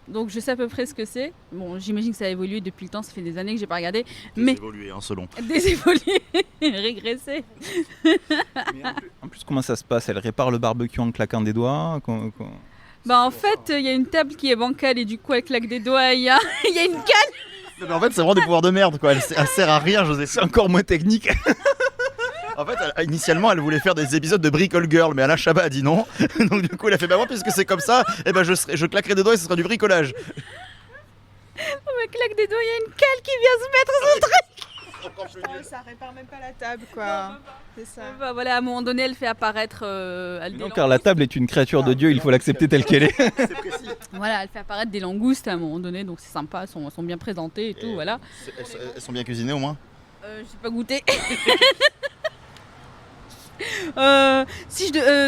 Donc je sais à peu près ce que c'est. Bon, j'imagine que ça a évolué depuis le temps, ça fait des années que j'ai pas regardé. Désévolué, selon. Désévolué, régressé. En plus, comment ça se passe? Elle répare le barbecue en claquant des doigts Bah en fait, il y a une table qui est bancale et du coup elle claque des doigts. Il y a une canne. Non, mais en fait, c'est vraiment des pouvoirs de merde, quoi. Elle sert à rien, José. C'est encore moins technique. En fait, initialement, elle voulait faire des épisodes de Bricole Girl, mais Alain Chabat a dit non. Donc du coup, elle a fait bah moi, puisque c'est comme ça, eh ben je claquerai des doigts et ce sera du bricolage. On me claque des doigts, il y a une cale qui vient se mettre sur le truc. Ça répare même pas la table, quoi. C'est ça. Bah voilà, à un moment donné, elle fait apparaître. Non, car la table est une créature de Dieu, il faut l'accepter telle qu'elle est. C'est précis. Voilà, elle fait apparaître des langoustes à un moment donné, donc c'est sympa, elles sont bien présentées et tout, voilà. Elles sont bien cuisinées au moins. J'ai pas goûté.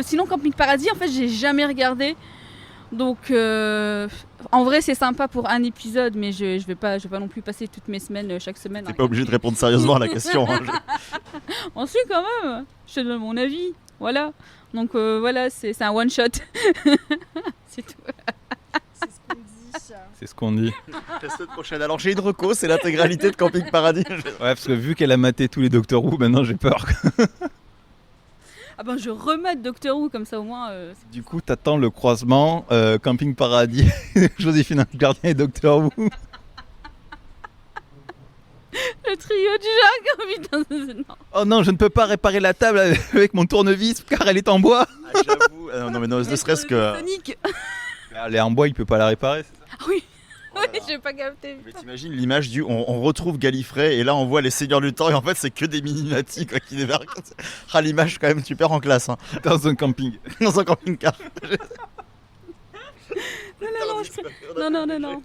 Sinon, Camping Paradis, en fait, j'ai jamais regardé. Donc, en vrai, c'est sympa pour un épisode, mais je vais pas non plus passer toutes mes semaines, chaque semaine. T'es pas obligé de répondre sérieusement à la question. Hein. On suit quand même. Je te donne mon avis. Voilà. Donc, voilà, c'est un one shot. C'est tout. C'est ce qu'on dit. C'est ce qu'on dit. La semaine prochaine. Alors, j'ai une reco, c'est l'intégralité de Camping Paradis. Ouais, parce que vu qu'elle a maté tous les Doctor Who, maintenant j'ai peur. Ah ben, je remets Doctor Who, comme ça au moins. Du coup, t'attends le croisement Camping Paradis, Joséphine Ange Gardien et Doctor Who. Le trio du Jacques, oh putain, non. Oh non, je ne peux pas réparer la table avec mon tournevis car elle est en bois. Ah, j'avoue. Non, mais ne serait-ce que. Sonic. Elle est en bois, il peut pas la réparer. C'est ça Ah oui. Voilà. Oui, j'ai pas capté. Mais t'imagines l'image du on retrouve Gallifrey et là on voit les Seigneurs du Temps et en fait c'est que des mini-natis quoi qui débarquent. Ah, l'image quand même super en classe hein. Dans un camping. Dans un camping-car. Non.